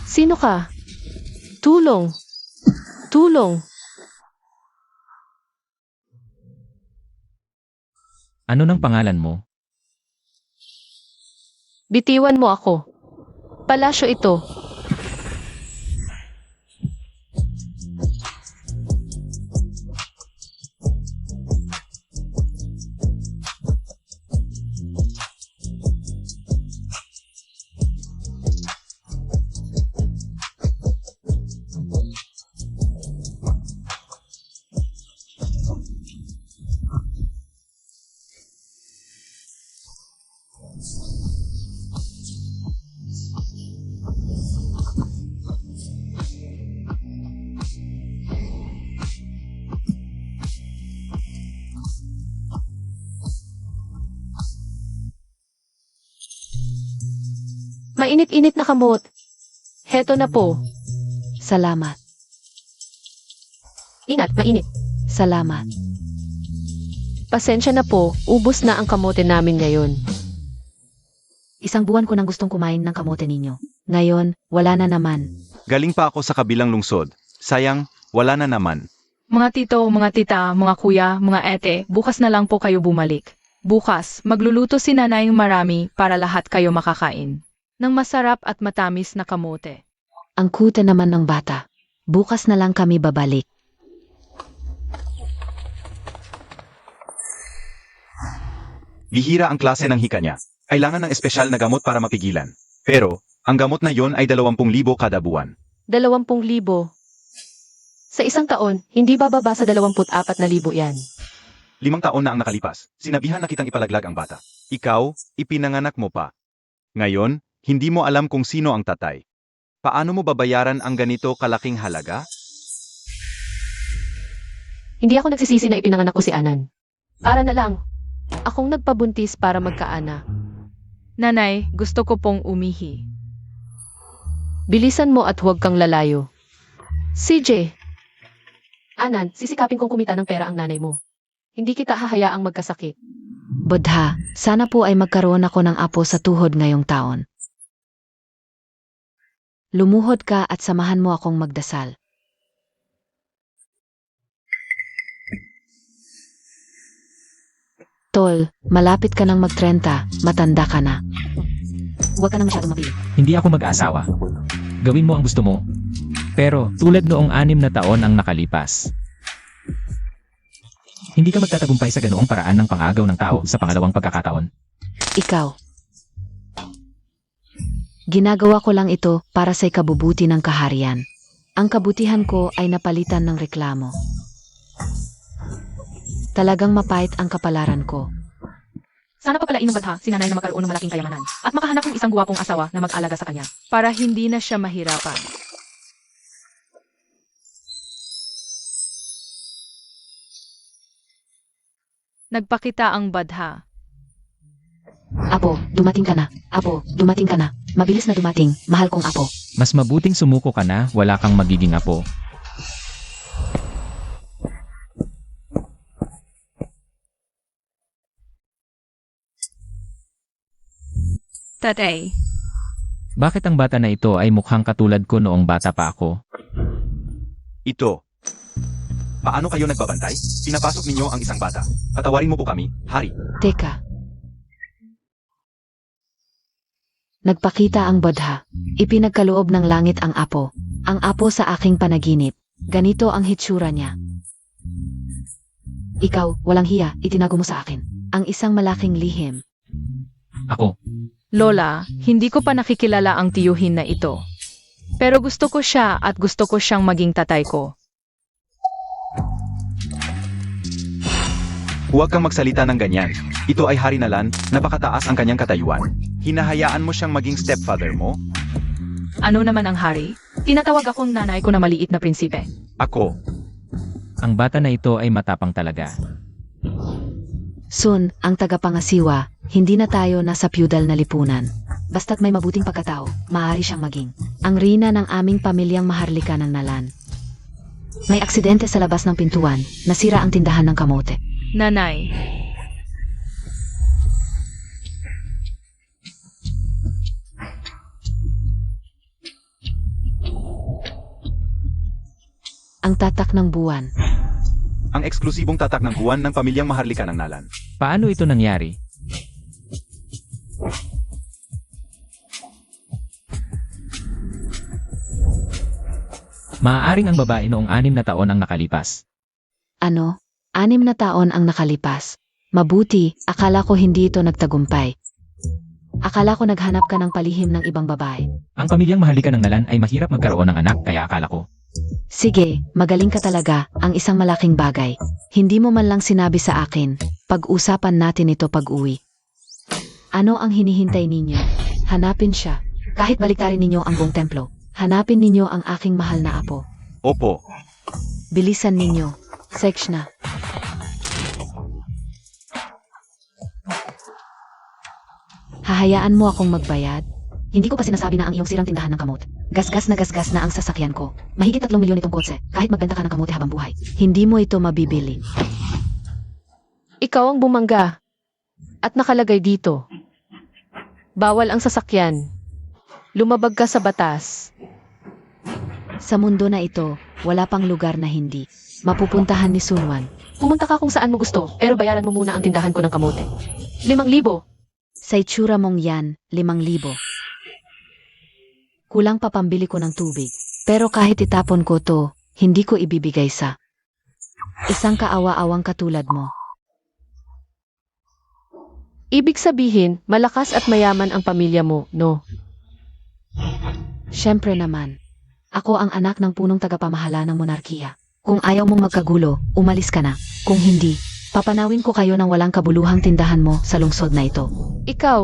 Sino ka? Tulong! Tulong! Ano ng pangalan mo? Bitiwan mo ako. Palasyo ito. Mainit-init na kamot. Heto na po. Salamat. Ingat, mainit. Salamat. Pasensya na po, ubos na ang kamote namin ngayon. Isang buwan ko nang gustong kumain ng kamote ninyo. Ngayon, wala na naman. Galing pa ako sa kabilang lungsod. Sayang, wala na naman. Mga tito, mga tita, mga kuya, mga ete, bukas na lang po kayo bumalik. Bukas, magluluto si nanay marami para lahat kayo makakain ng masarap at matamis na kamote. Ang kuta naman ng bata. Bukas na lang kami babalik. Bihira ang klase ng hika niya. Kailangan ng espesyal na gamot para mapigilan. Pero, ang gamot na yon ay 20,000 kada buwan. 20,000. Sa isang taon, hindi bababa sa 24,000 yan. 5 taon na ang nakalipas. Sinabihan na kitang ipalaglag ang bata. Ikaw, ipinanganak mo pa. Ngayon, hindi mo alam kung sino ang tatay. Paano mo babayaran ang ganito kalaking halaga? Hindi ako nagsisisi na ipinanganak ko si Anan. Para na lang. Akong nagpabuntis para magkaana. Nanay, gusto ko pong umihi. Bilisan mo at huwag kang lalayo. CJ! Anan, sisikapin kong kumita ng pera ang nanay mo. Hindi kita hahayaang magkasakit. Bodha, sana po ay magkaroon ako ng apo sa tuhod ngayong taon. Lumuhod ka at samahan mo akong magdasal. Tol, malapit ka nang mag-30, matanda ka na. Huwag ka nang masyadong mapili. Hindi ako mag-aasawa. Gawin mo ang gusto mo. Pero tulad noong 6 na taon ang nakalipas. Hindi ka magtatagumpay sa ganoong paraan ng pangagaw ng tao sa pangalawang pagkakataon. Ikaw. Ginagawa ko lang ito para sa ikabubuti ng kaharian. Ang kabutihan ko ay napalitan ng reklamo. Talagang mapait ang kapalaran ko. Sana papalain ng bata si nanay na magkaroon ng malaking kayamanan at makahanap ng isang guwapong asawa na mag-alaga sa kanya para hindi na siya mahirapan. Nagpakita ang badha. Apo, dumating ka na. Apo, dumating ka na. Mabilis na dumating, mahal kong apo. Mas mabuting sumuko ka na, wala kang magiging apo. Tatay, Bakit ang bata na ito ay mukhang katulad ko noong bata pa ako? Ito. Paano kayo nagbabantay? Pinapasok ninyo ang isang bata. Patawarin mo po kami, hari. Teka. Nagpakita ang bodha. Ipinagkaloob ng langit ang apo. Ang apo sa aking panaginip. Ganito ang hitsura niya. Ikaw, walang hiya, itinago mo sa akin. Ang isang malaking lihim. Ako. Lola, hindi ko pa nakikilala ang tiyuhin na ito. Pero gusto ko siya at gusto ko siyang maging tatay ko. Huwag kang magsalita ng ganyan. Ito ay hari na lan, napakataas ang kanyang katayuan. Hinahayaan mo siyang maging stepfather mo? Ano naman ang hari? Tinatawag akong nanay ko na maliit na prinsipe. Ako. Ang bata na ito ay matapang talaga. Soon, ang tagapangasiwa, hindi na tayo nasa feudal na lipunan. Basta't may mabuting pagkatao, maaari siyang maging ang rina ng aming pamilyang maharlika ng Nalan. May aksidente sa labas ng pintuan, nasira ang tindahan ng kamote. Nanay, Ang tatak ng buwan. Ang eksklusibong tatak ng buwan ng pamilyang Maharlika ng Nalan. Paano ito nangyari? Maaaring ang babae noong 6 na taon ang nakalipas. Ano? 6 na taon ang nakalipas. Mabuti, akala ko hindi ito nagtagumpay. Akala ko naghanap ka ng palihim ng ibang babae. Ang pamilyang Maharlika ng Nalan ay mahirap magkaroon ng anak kaya akala ko. Sige, magaling ka talaga, ang isang malaking bagay. Hindi mo man lang sinabi sa akin, pag-usapan natin ito pag-uwi. Ano ang hinihintay ninyo? Hanapin siya. Kahit baliktarin ninyo ang buong templo, hanapin ninyo ang aking mahal na apo. Opo, Bilisan ninyo. Sex na. Hahayaan mo akong magbayad? Hindi ko pa sinasabi na ang iyong sirang tindahan ng kamot. Gasgas na ang sasakyan ko. Mahigit 3 milyon itong kotse, kahit magbenta ka ng kamote habang buhay. Hindi mo ito mabibili. Ikaw ang bumangga. At nakalagay dito. Bawal ang sasakyan. Lumabag ka sa batas. Sa mundo na ito, wala pang lugar na hindi mapupuntahan ni Sunwan. Pumunta ka kung saan mo gusto, pero bayaran mo muna ang tindahan ko ng kamote. 5,000. Sa itsura mong yan, 5,000. Kulang pa pambili ko ng tubig. Pero kahit itapon ko to, hindi ko ibibigay sa isang kaawa-awang katulad mo. Ibig sabihin, malakas at mayaman ang pamilya mo, no? Siyempre naman. Ako ang anak ng punong tagapamahala ng monarkiya. Kung ayaw mong magkagulo, umalis ka na. Kung hindi, papanawin ko kayo ng walang kabuluhang tindahan mo sa lungsod na ito. Ikaw,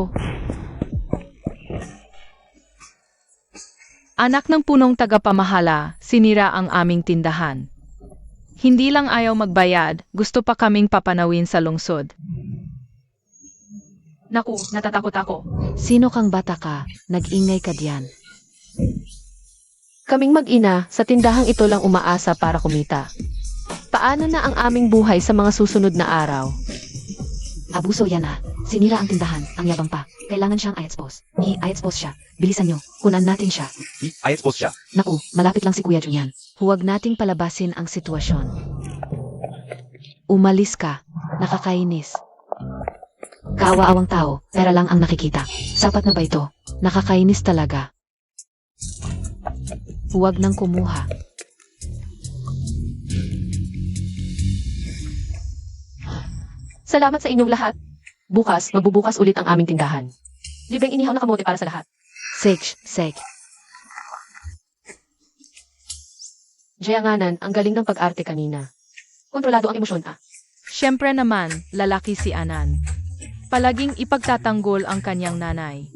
Anak ng punong tagapamahala, sinira ang aming tindahan. Hindi lang ayaw magbayad, gusto pa kaming papanawin sa lungsod. naku, natatakot ako. Sino kang bata ka? Nag-ingay ka diyan. Kaming mag-ina, sa tindahang ito lang umaasa para kumita. Paano na ang aming buhay sa mga susunod na araw? Abuso yan ah. Sinira ang tindahan, ang yabang pa. Kailangan siyang i-expose. I-expose siya. Bilisan nyo, kunan natin siya. i-expose siya. Naku, malapit lang si Kuya Junyan. Huwag nating palabasin ang sitwasyon. Umalis ka. Nakakainis. Kaawa-awang tao, pera lang ang nakikita. Sapat na ba ito? Nakakainis talaga. Huwag nang kumuha. Salamat sa inyong lahat. Bukas, magbubukas ulit ang aming tindahan. Libreng inihaw na kamote para sa lahat. Sek. Jayanganan, ang galing ng pag-arte kanina. Kontrolado ang emosyon ah. Siyempre naman, lalaki si Anan. Palaging ipagtatanggol ang kanyang nanay.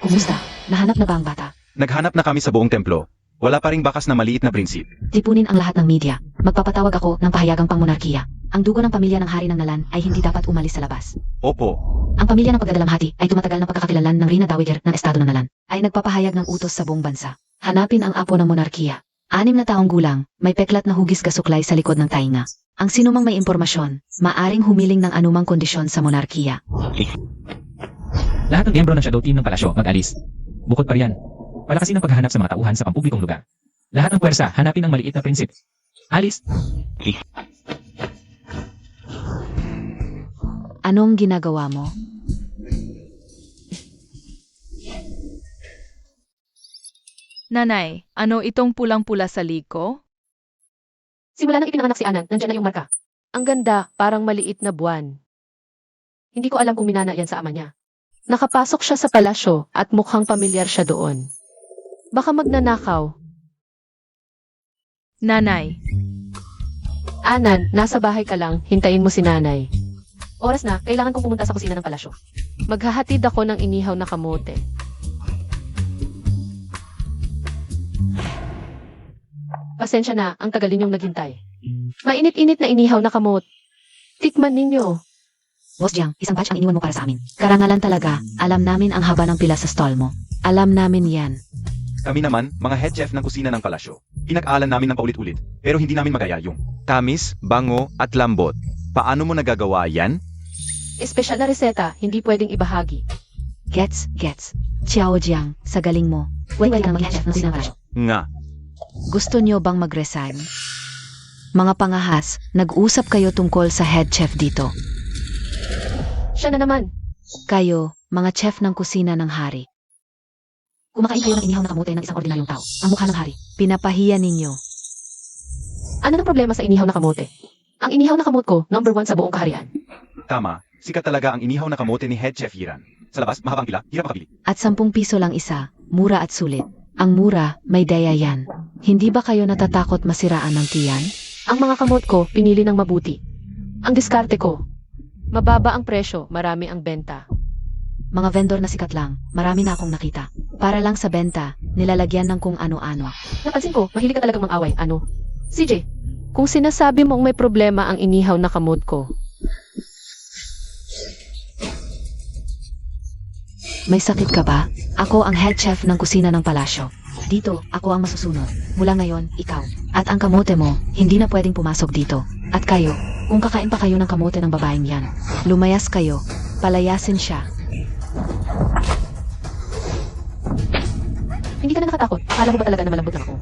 Kumusta? Nahanap na ba ang bata? Naghanap na kami sa buong templo. Wala pa ring bakas na maliit na prinsip. Tipunin ang lahat ng media. Magpapatawag ako ng pahayagang pangmonarkiya. Ang dugo ng pamilya ng hari ng Nalan ay hindi dapat umalis sa labas. Opo, Ang pamilya ng pagdadalamhati ay tumatagal ng pagkakakilanlan ng Rina Dowager ng Estado ng Nalan ay nagpapahayag ng utos sa buong bansa. Hanapin ang apo ng monarkiya. 6 na taong gulang, may peklat na hugis gasuklay sa likod ng tainga. Ang sinumang may impormasyon, maaring humiling ng anumang kondisyon sa monarkiya. Lahat ng miyembro ng Shadow Team ng palasyo mag-alis. Bukod pa riyan, palakasin ang paghahanap sa mga tauhan sa pampublikong lugar. Lahat ng puwersa, hanapin ang maliit na prinsip. Alis! Anong ginagawa mo? Nanay, ano itong pulang-pula sa liko? Simula nang ipinanganak si Anan, nandyan na yung marka. Ang ganda, parang maliit na buwan. Hindi ko alam kung minana yan sa ama niya. Nakapasok siya sa palasyo at mukhang pamilyar siya doon. Baka magnanakaw. Nanay, Anan, nasa bahay ka lang, hintayin mo si nanay. Oras na, kailangan kong pumunta sa kusina ng palasyo. Maghahatid ako ng inihaw na kamote. Pasensya na, ang tagal ninyong naghintay. Mainit-init na inihaw na kamot. Tikman ninyo. Boss Jiang, isang batch ang iniwan mo para sa amin. Karangalan talaga, alam namin ang haba ng pila sa stall mo. Alam namin yan. Kami naman, mga head chef ng kusina ng palasyo. Pinag-alan namin ng paulit-ulit, pero hindi namin magaya yung tamis, bango, at lambot. Paano mo nagagawa yan? Espesyal na reseta, hindi pwedeng ibahagi. Gets. Xiao Jiang, sa galing mo. Pwede kang mag-head chef ng sinang. Nga. Gusto nyo bang mag-resign? Mga pangahas, nag-usap kayo tungkol sa head chef dito. Siya na naman. Kayo, mga chef ng kusina ng hari. Kumakain kayo ng inihaw na kamote ng isang ordinaryong tao. Ang mukha ng hari. Pinapahiya ninyo. Ano ang problema sa inihaw na kamote? Ang inihaw na kamote ko, number 1 sa buong kaharian. Tama, sikat talaga ang inihaw na kamote ni head chef Yiran. Sa labas, mahabang pila, hirap makabili. At 10 piso lang isa, mura at sulit. Ang mura, may daya yan. Hindi ba kayo natatakot masiraan ng tiyan? Ang mga kamot ko, pinili ng mabuti. Ang diskarte ko, mababa ang presyo, marami ang benta. Mga vendor na sikat lang, marami na akong nakita. Para lang sa benta, nilalagyan ng kung ano-ano. Napansin ko, mahilig ka talagang mang-away. Ano? CJ, kung sinasabi mong may problema ang inihaw na kamot ko, May sakit ka ba? Ako ang head chef ng kusina ng palasyo. Dito, ako ang masusunod. Mula ngayon, ikaw. At ang kamote mo, hindi na pwedeng pumasok dito. At kayo, kung kakain pa kayo ng kamote ng babaeng yan, lumayas kayo, palayasin siya. hindi ka na nakatakot. Akala mo ba talaga na malambot lang ako?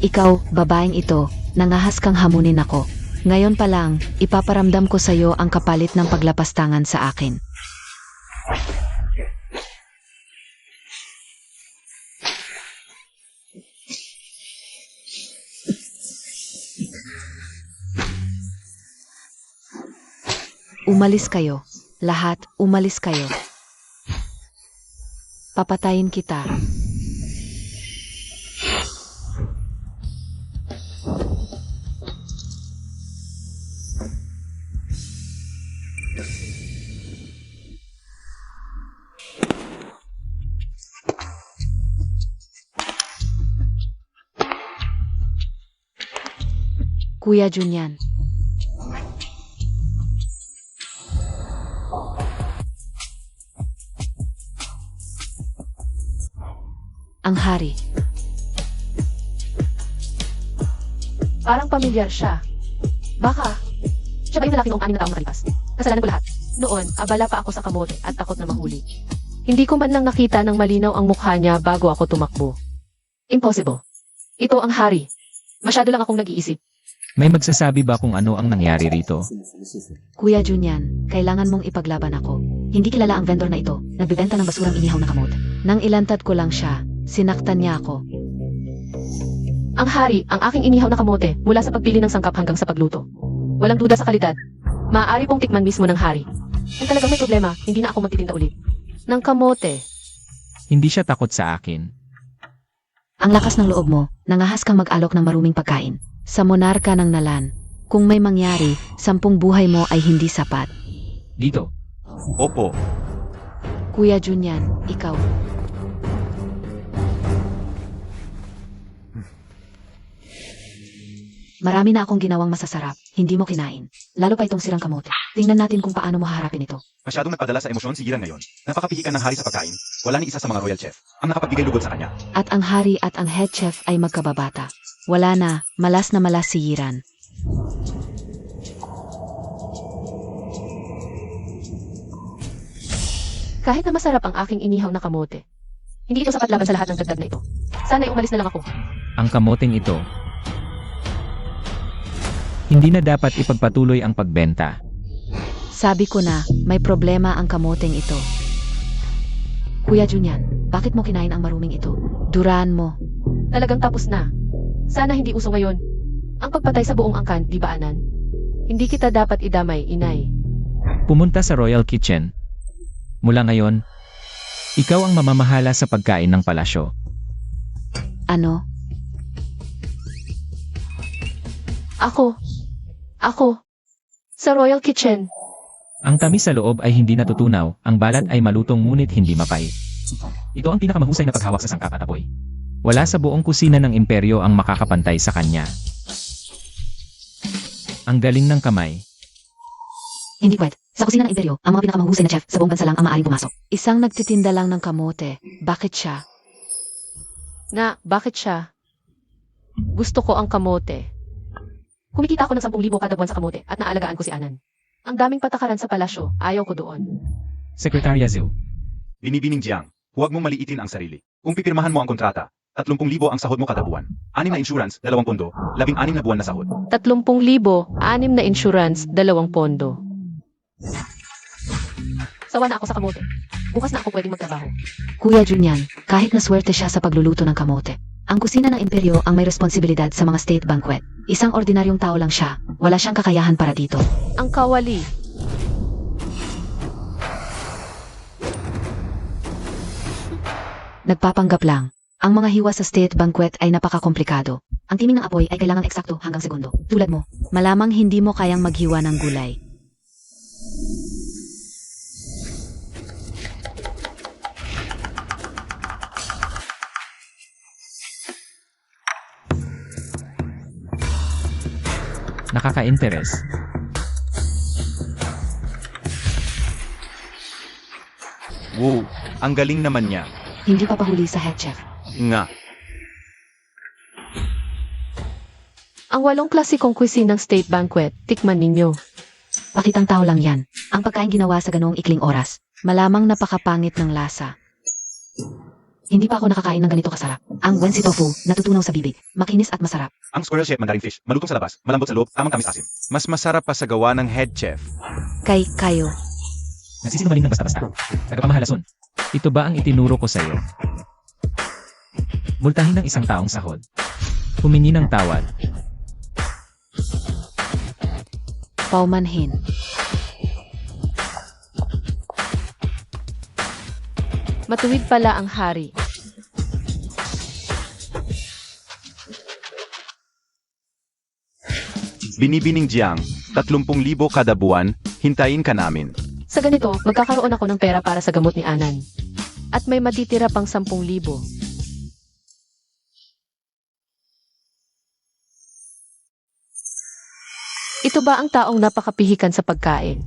Ikaw, babaeng ito, nangahas kang hamunin ako. Ngayon pa lang, ipaparamdam ko sa'yo ang kapalit ng paglapastangan sa akin. Umalis kayo. Lahat, umalis kayo. Papatayin kita. Kuya Junyan. Ang hari. Parang pamilyar siya. Baka, siya ba yung lalaki noong 6 na taong nakalipas? Kasalanan ko lahat. Noon, abala pa ako sa kamote at takot na mahuli. Hindi ko man lang nakita ng malinaw ang mukha niya bago ako tumakbo. Impossible. Ito ang hari. Masyado lang akong nag-iisip. May magsasabi ba kung ano ang nangyari rito? Kuya Junyan, kailangan mong ipaglaban ako. Hindi kilala ang vendor na ito. Nagbibenta ng basurang inihaw na kamote. Nang ilantad ko lang siya, sinaktan niya ako. Ang hari, ang aking inihaw na kamote mula sa pagpili ng sangkap hanggang sa pagluto. Walang duda sa kalidad. Maaari pong tikman mismo ng hari. Kung talagang may problema, hindi na ako magtitinda ulit. Ng kamote. Hindi siya takot sa akin. Ang lakas ng loob mo, nangahas kang mag-alok ng maruming pagkain. Sa monarka ng Nalan. Kung may mangyari, 10 buhay mo ay hindi sapat. Dito. Opo. Kuya Junyan, ikaw. Marami na akong ginawang masasarap, hindi mo kinain. Lalo pa itong sirang kamote. Tingnan natin kung paano mo haharapin ito. Masyadong nagpadala sa emosyon si Yiran ngayon. Napakapihikan ng hari sa pagkain. Wala ni isa sa mga royal chef ang nakapagbigay lugod sa kanya. At ang hari at ang head chef ay magkababata. Wala na malas si Yiran. Kahit na masarap ang aking inihaw na kamote, hindi ito sapat laban sa lahat ng dagdag na ito. Sana ay umalis na lang ako. Ang kamoteng ito. Hindi na dapat ipagpatuloy ang pagbenta. Sabi ko na, may problema ang kamoteng ito. Kuya Junyan, bakit mo kinain ang maruming ito? Duraan mo. Talagang tapos na. Sana hindi uso ngayon. Ang pagpatay sa buong angkan, di ba Anan? Hindi kita dapat idamay, inay. Pumunta sa Royal Kitchen. Mula ngayon, ikaw ang mamamahala sa pagkain ng palasyo. Ano? Ako. Sa Royal Kitchen. Ang tamis sa loob ay hindi natutunaw, ang balat ay malutong ngunit hindi mapait. Ito ang pinakamahusay na paghawak sa sangkap at apoy. Wala sa buong kusina ng imperyo ang makakapantay sa kanya. Ang galing ng kamay. Hindi pwede. Sa kusina ng imperyo, ang mga pinakamahusay na chef sa buong bansa lang ang maaaring pumasok. Isang nagtitinda lang ng kamote. Bakit siya? Bakit siya? Gusto ko ang kamote. Kumikita ako ng 10,000 kada buwan sa kamote at naalagaan ko si Anan. Ang daming patakaran sa palasyo, ayaw ko doon. Secretary Zhu, Binibining Jiang, huwag mong maliitin ang sarili. Kung pipirmahan mo ang kontrata, 30,000 ang sahod mo kada buwan. 6 na insurance, 2 pondo, 16 na buwan na sahod. 30,000, 6 na insurance, 2 pondo. Sawa na ako sa kamote. Bukas na ako pwedeng magtrabaho. Kuya Junyan, kahit naswerte siya sa pagluluto ng kamote. Ang kusina ng imperyo ang may responsibilidad sa mga state banquet. Isang ordinaryong tao lang siya. Wala siyang kakayahan para dito. Ang kawali. Nagpapanggap lang. Ang mga hiwa sa state banquet ay napakakomplikado. Ang timing ng apoy ay kailangan eksakto hanggang segundo. Tulad mo, malamang hindi mo kayang maghiwa ng gulay. nakaka-interes. Wow, ang galing naman niya. Hindi pa pahuli sa head chef. Nga, Ang 8 klasikong cuisine ng state banquet, tikman ninyo. Pakitang tao lang yan. Ang pagkain ginawa sa ganoong ikling oras. Malamang napakapangit ng lasa. Hindi pa ako nakakain ng ganito kasarap. Ang wensi tofu, natutunaw sa bibig. Makinis at masarap. ang squirrel chef mandarin fish, malutong sa labas, malambot sa loob, tamang tamis asim. Mas masarap pa sa gawa ng head chef. Kayo. Nagsisinungaling ng basta-basta. Tagapamahalason. Ito ba ang itinuro ko sa'yo? Multahin ng isang taong sahod. Humingi ng tawad. Paumanhin. Matuwid pala ang hari. Binibining Jiang, 30,000 kada buwan, hintayin ka namin. Sa ganito, magkakaroon ako ng pera para sa gamot ni Anan. At may matitira pang 10,000. Ito ba ang taong napakapihikan sa pagkain?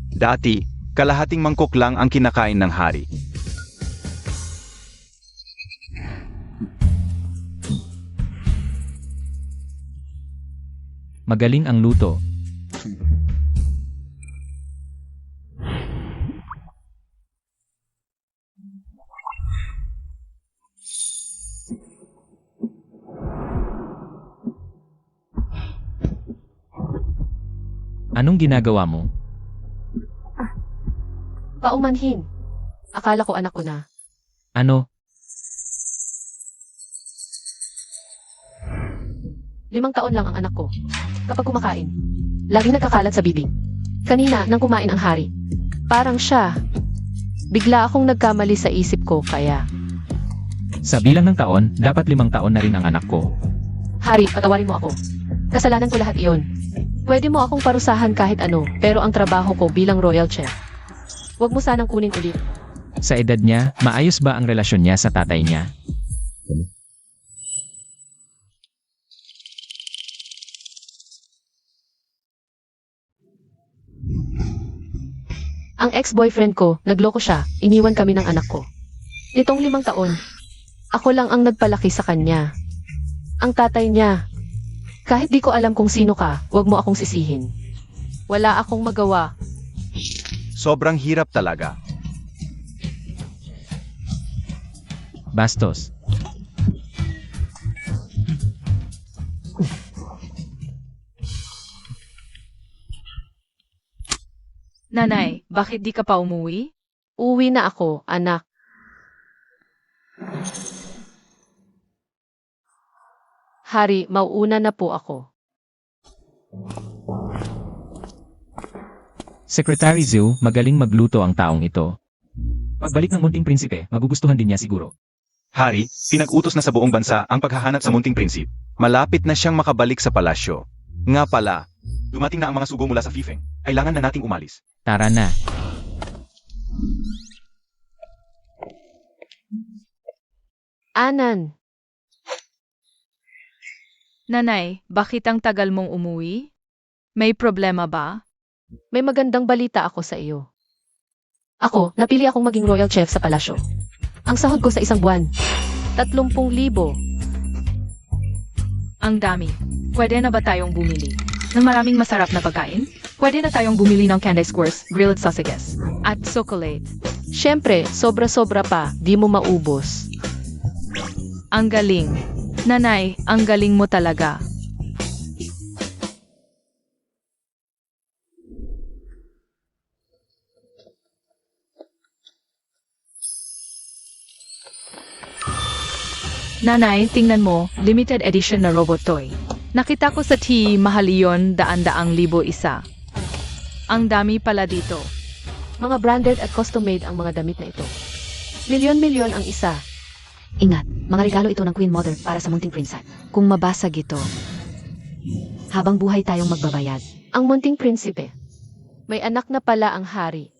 Dati, kalahating mangkok lang ang kinakain ng hari. Magaling ang luto. Anong ginagawa mo? Paumanhin. Akala ko anak ko na. Ano? 5 taon lang ang anak ko. Kapag kumakain, lagi nagkakalat sa bibig. Kanina, nang kumain ang hari. Parang siya. Bigla akong nagkamali sa isip ko, kaya... Sa bilang ng taon, dapat 5 taon na rin ang anak ko. Hari, patawarin mo ako. Kasalanan ko lahat iyon. Pwede mo akong parusahan kahit ano, pero ang trabaho ko bilang royal chef. Huwag mo sanang kunin ulit. Sa edad niya, maayos ba ang relasyon niya sa tatay niya? Ang ex-boyfriend ko, nagloko siya, iniwan kami ng anak ko. Nitong 5 taon, ako lang ang nagpalaki sa kanya. Ang tatay niya, kahit di ko alam kung sino ka, huwag mo akong sisihin. Wala akong magawa. Sobrang hirap talaga. Bastos. Nanay, bakit di ka pa umuwi? Uwi na ako, anak. Hari, mauuna na po ako. Secretary Zhu, magaling magluto ang taong ito. Pagbalik ng munting prinsipe, magugustuhan din niya siguro. Hari, pinag-utos na sa buong bansa ang paghahanap sa munting prinsip. Malapit na siyang makabalik sa palasyo. Nga pala, dumating na ang mga sugo mula sa Fifeng. Kailangan na nating umalis. Tara na. Anan, Nanay, bakit ang tagal mong umuwi? May problema ba? May magandang balita ako sa iyo. Ako, napili akong maging royal chef sa palasyo. Ang sahod ko sa isang buwan, 30,000. Ang dami. Pwede na ba tayong bumili ng maraming masarap na pagkain? Pwede na tayong bumili ng candy squares, grilled sausages, at chocolate. Siyempre, sobra-sobra pa, di mo maubos. Ang galing. Nanay, ang galing mo talaga. Nanay, tingnan mo, limited edition na robot toy. Nakita ko sa mahal iyon, daan-daang libo isa. Ang dami pala dito. Mga branded at custom-made ang mga damit na ito. Milyon-milyon ang isa. Ingat, mga regalo ito ng Queen Mother para sa munting prinsa. Kung mabasag ito, habang buhay tayong magbabayad. Ang munting prinsipe. May anak na pala ang hari.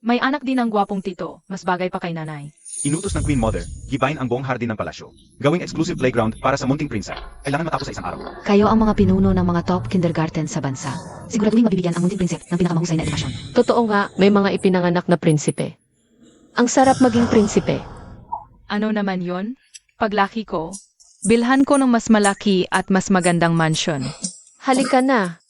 May anak din ang gwapong tito, mas bagay pa kay nanay. Inutos ng Queen Mother, gibayin ang buong hardin ng palasyo. Gawing exclusive playground para sa munting prinsa. Kailangan matapos sa isang araw. Kayo ang mga pinuno ng mga top kindergarten sa bansa. Siguraduhin mabibigyan ang munting prinsip ng pinakamahusay na edukasyon. Totoo nga, may mga ipinanganak na prinsipe. Ang sarap maging prinsipe. Ano naman yon? Paglaki ko, bilhan ko ng mas malaki at mas magandang mansion. Halika na.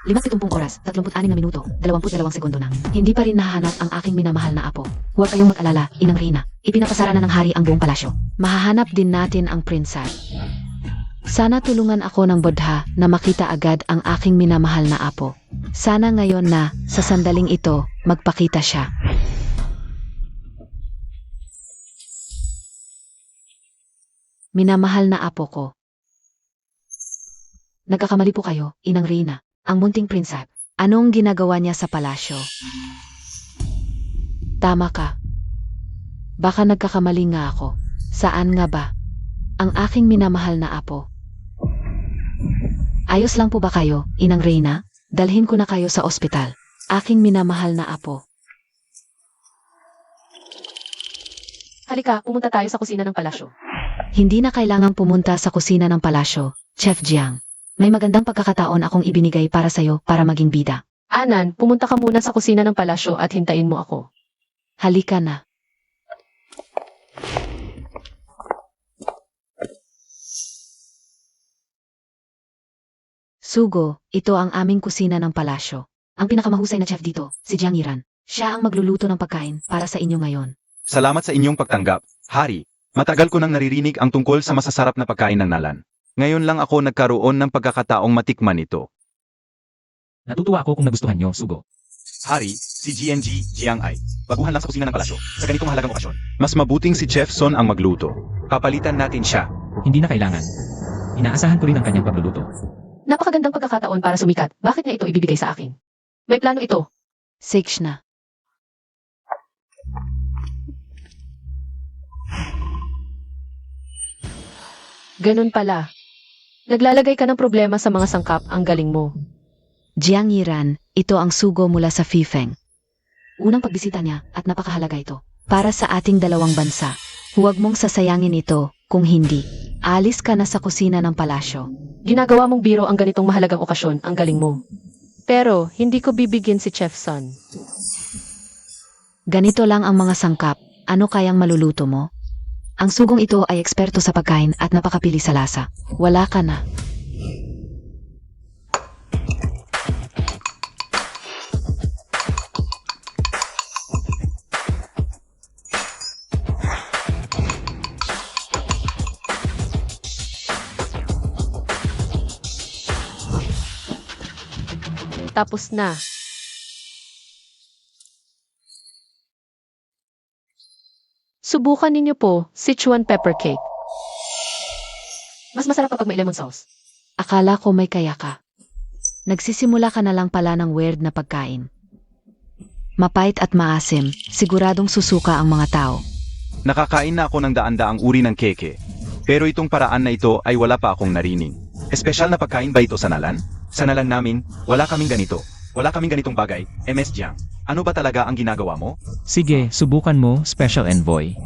50 oras, 36 na minuto, 22 segundo na. Hindi pa rin nahahanap ang aking minamahal na apo. Huwag kayong mag-alala, Inang Rina. Ipinapasara na ng hari ang buong palasyo. Mahahanap din natin ang prinsa. Sana tulungan ako ng bodha na makita agad ang aking minamahal na apo. Sana ngayon na, sa sandaling ito, magpakita siya. Minamahal na apo ko. Nagkakamali po kayo, Inang Rina. Ang munting prinsa. Anong ginagawa niya sa palasyo? Tama ka. Baka nagkakamali nga ako. Saan nga ba? Ang aking minamahal na apo. Ayos lang po ba kayo, Inang Reyna? Dalhin ko na kayo sa ospital. Aking minamahal na apo. Halika, pumunta tayo sa kusina ng palasyo. Hindi na kailangang pumunta sa kusina ng palasyo, Chef Jiang. May magandang pagkakataon akong ibinigay para sa'yo para maging bida. Anan, pumunta ka muna sa kusina ng palasyo at hintayin mo ako. Halika na. Sugo, ito ang aming kusina ng palasyo. Ang pinakamahusay na chef dito, si Jiang Yiran. Siya ang magluluto ng pagkain para sa inyo ngayon. Salamat sa inyong pagtanggap, Hari. Matagal ko nang naririnig ang tungkol sa masasarap na pagkain ng Nalan. Ngayon lang ako nagkaroon ng pagkakataong matikman ito. Natutuwa ako kung nagustuhan nyo, Sugo. Hari, si GNG Jiang Ai. Baguhan lang sa kusina ng palasyo sa ganitong mahalagang okasyon. Mas mabuting si Chef Son ang magluto. Papalitan natin siya. Hindi na kailangan. Inaasahan ko rin ang kanyang pagluluto. Napakagandang pagkakataon para sumikat. Bakit niya ito ibibigay sa akin? May plano ito. Sage na. Ganun pala. Naglalagay ka ng problema sa mga sangkap, ang galing mo. Jiang Yiran, ito ang sugo mula sa Fifeng. Unang pagbisita niya at napakahalaga ito. Para sa ating dalawang bansa. Huwag mong sasayangin ito, kung hindi. Alis ka na sa kusina ng palasyo. Ginagawa mong biro ang ganitong mahalagang okasyon, ang galing mo. Pero, hindi ko bibigyan si Chef Son. Ganito lang ang mga sangkap, ano kayang maluluto mo? Ang sugong ito ay eksperto sa pagkain at napakapili sa lasa. Wala ka na. Tapos na. Subukan ninyo po, Sichuan pepper cake. Mas masarap kapag may lemon sauce. Akala ko may kaya ka. Nagsisimula ka na lang pala ng weird na pagkain. Mapait at maasim, siguradong susuka ang mga tao. Nakakain na ako ng daan-daang uri ng keke. Pero itong paraan na ito ay wala pa akong narinig. Espesyal na pagkain ba ito sa Nalan? Sa Nalan namin, wala kaming ganito. Wala kaming ganitong bagay, MS Jiang. Ano ba talaga ang ginagawa mo? Sige, subukan mo, Special Envoy.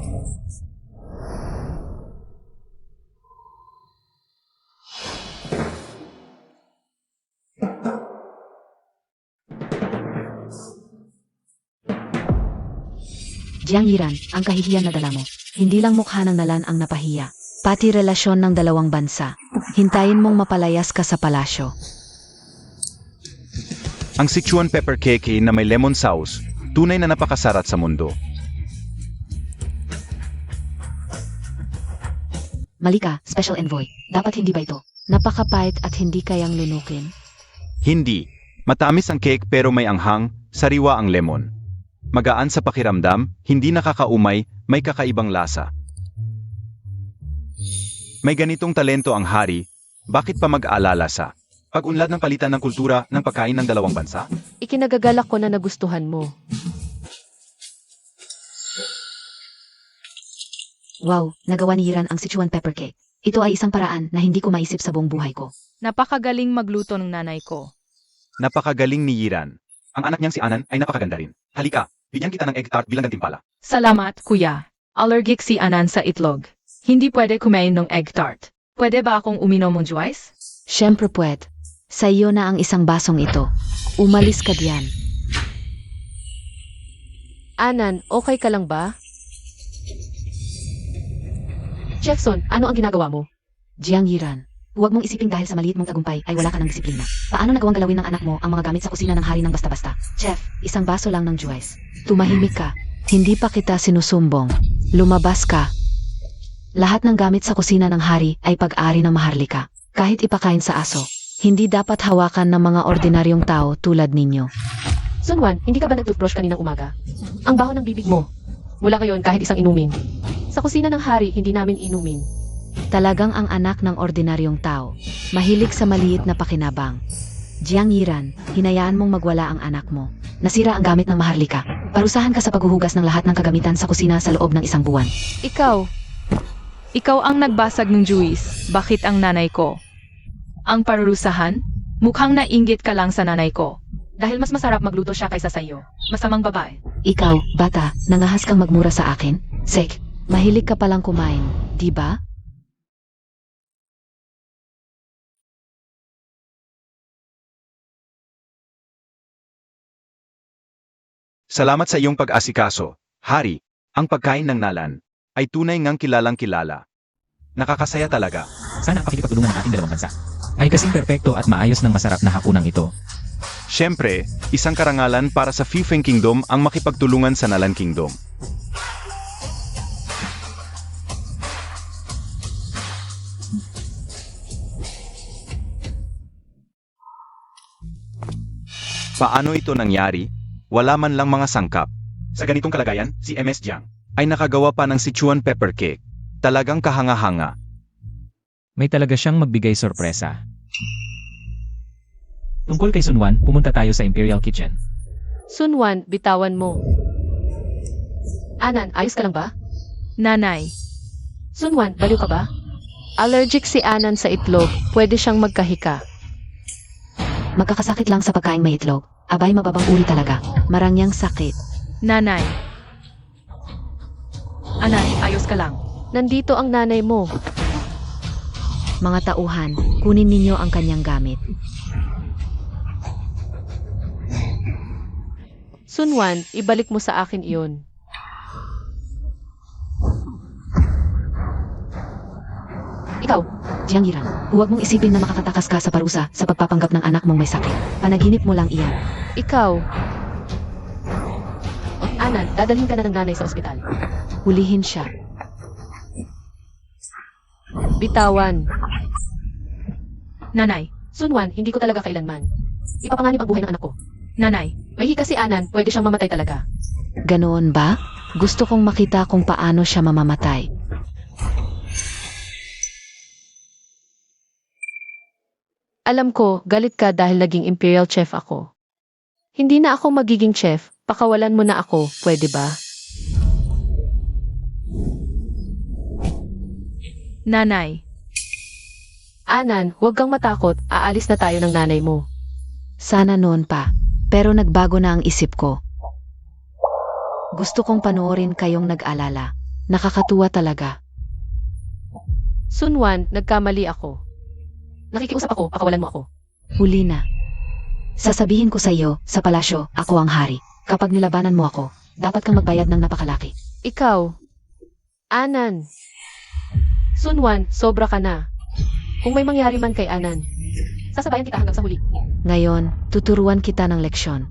Jiang Yiran, ang kahihiyan na dala mo. Hindi lang mukha ng nalan ang napahiya, pati relasyon ng dalawang bansa. Hintayin mong mapalayas ka sa palasyo. Ang Sichuan pepper cake na may lemon sauce, tunay na napakasarat sa mundo. Malika, special envoy. Dapat hindi ba ito? Napakapait at hindi kayang lunukin. Hindi. Matamis ang cake pero may anghang, sariwa ang lemon. Magaan sa pakiramdam, hindi nakakaumay, may kakaibang lasa. May ganitong talento ang hari, bakit pa mag-aalala sa pag-unlad ng palitan ng kultura ng pagkain ng dalawang bansa? Ikinagagalak ko na nagustuhan mo. Wow, nagawa ni Yiran ang Sichuan pepper cake. Ito ay isang paraan na hindi ko maisip sa buong buhay ko. Napakagaling magluto ng nanay ko. Napakagaling ni Yiran. Ang anak niyang si Anan ay napakaganda rin. Halika, bigyan kita ng egg tart bilang gantimpala. Salamat, kuya. Allergic si Anan sa itlog. Hindi pwede kumain ng egg tart. Pwede ba akong uminom ng juice? Siyempre pwede. Sa iyo na ang isang basong ito. Umalis ka diyan. Anan, okay ka lang ba? Jefferson, ano ang ginagawa mo? Jiang Yiran, huwag mong isipin dahil sa maliit mong tagumpay ay wala ka ng disiplina. Paano nagawang galawin ng anak mo ang mga gamit sa kusina ng hari ng basta-basta? Chef, isang baso lang ng juice. Tumahimik ka. Hindi pa kita sinusumbong. Lumabas ka. Lahat ng gamit sa kusina ng hari ay pag-ari ng Maharlika. Kahit ipakain sa aso. Hindi dapat hawakan ng mga ordinaryong tao tulad ninyo. Sunwan, hindi ka ba nag-toothbrush kaninang umaga? Ang baho ng bibig mo. Wala kayon kahit isang inumin. Sa kusina ng hari, hindi namin inumin. Talagang ang anak ng ordinaryong tao. Mahilig sa maliit na pakinabang. Jiang Yiran, hinayaan mong magwala ang anak mo. Nasira ang gamit ng Maharlika. Parusahan ka sa paghuhugas ng lahat ng kagamitan sa kusina sa loob ng isang buwan. Ikaw ang nagbasag ng juice. Bakit ang nanay ko? Ang parurusahan? Mukhang nainggit ka lang sa nanay ko. Dahil mas masarap magluto siya kaysa sa iyo. Masamang babae. Ikaw, bata, nangahas kang magmura sa akin? Sek, mahilig ka palang kumain, di ba? Salamat sa iyong pag-asikaso, hari. Ang pagkain ng nalan ay tunay ngang kilalang kilala. Nakakasaya talaga. Sana ang pakikipagtulungan ng ating dalawang bansa ay kasing perpekto at maayos ng masarap na hapunang ito. Siyempre, isang karangalan para sa Fifeng Kingdom ang makipagtulungan sa Nalan Kingdom. Paano ito nangyari? Wala man lang mga sangkap. Sa ganitong kalagayan, si MS Jiang ay nakagawa pa ng Sichuan pepper cake. Talagang kahanga-hanga. May talaga siyang magbigay sorpresa. Tungkol kay Sunwan, pumunta tayo sa Imperial Kitchen. Sunwan, bitawan mo. Anan, ayos ka lang ba? Nanay, Sunwan, baliw ka ba? Allergic si Anan sa itlog. Pwede siyang magkahika. Magkakasakit lang sa pagkain may itlog. Abay, mababang uri talaga. Marangyang sakit. nanay. Anay, ayos ka lang. Nandito ang nanay mo. Mga tauhan, kunin ninyo ang kanyang gamit. Sunwan, ibalik mo sa akin iyon. Ikaw, Jiang Yiran, huwag mong isipin na makakatakas ka sa parusa sa pagpapanggap ng anak mong may sakit. Panaginip mo lang iyan. Ikaw. Anan, dadalhin ka na ng nanay sa ospital. Hulihin siya. Bitawan. Nanay, Sunwan, hindi ko talaga kailanman. Ipapanganib ang buhay ng anak ko. nanay, May hika si Anan, pwede siyang mamatay talaga. Ganoon ba? Gusto kong makita kung paano siya mamamatay. Alam ko, galit ka dahil naging imperial chef ako. Hindi na ako magiging chef, pakawalan mo na ako, pwede ba? nanay, Anan, huwag kang matakot, aalis na tayo ng nanay mo. Sana noon pa. Pero nagbago na ang isip ko. Gusto kong panoorin kayong nag-alala. Nakakatuwa talaga. Sunwan, nagkamali ako. Nakikiusap ako, pakawalan mo ako. Huli na. Sasabihin ko sa iyo, sa palasyo, ako ang hari. Kapag nilabanan mo ako, dapat kang magbayad ng napakalaki. Ikaw, Anan. Sunwan, sobra ka na. Kung may mangyari man kay Anan, sasabayan kita hanggang sa huli. Ngayon, tuturuan kita ng leksyon.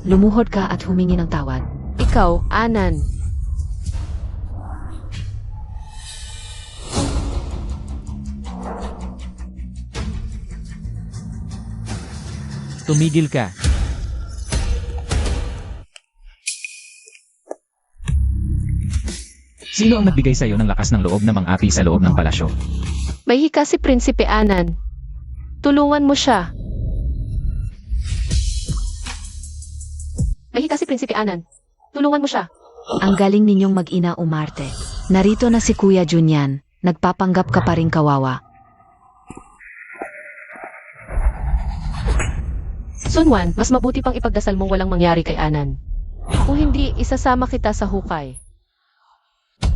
Lumuhod ka at humingi ng tawad. Ikaw, Anan. Tumigil ka. Sino ang nagbigay sa iyo ng lakas ng loob na mang-api sa loob ng palasyo? May hika si Prinsipe Anan. Tulungan mo siya. May hika si Prinsipe Anan. Tulungan mo siya. Ang galing ninyong mag-ina umarte. Narito na si Kuya Junyan. Nagpapanggap ka pa rin kawawa. Sunwan, mas mabuti pang ipagdasal mong walang mangyari kay Anan. Kung hindi, isasama kita sa hukay.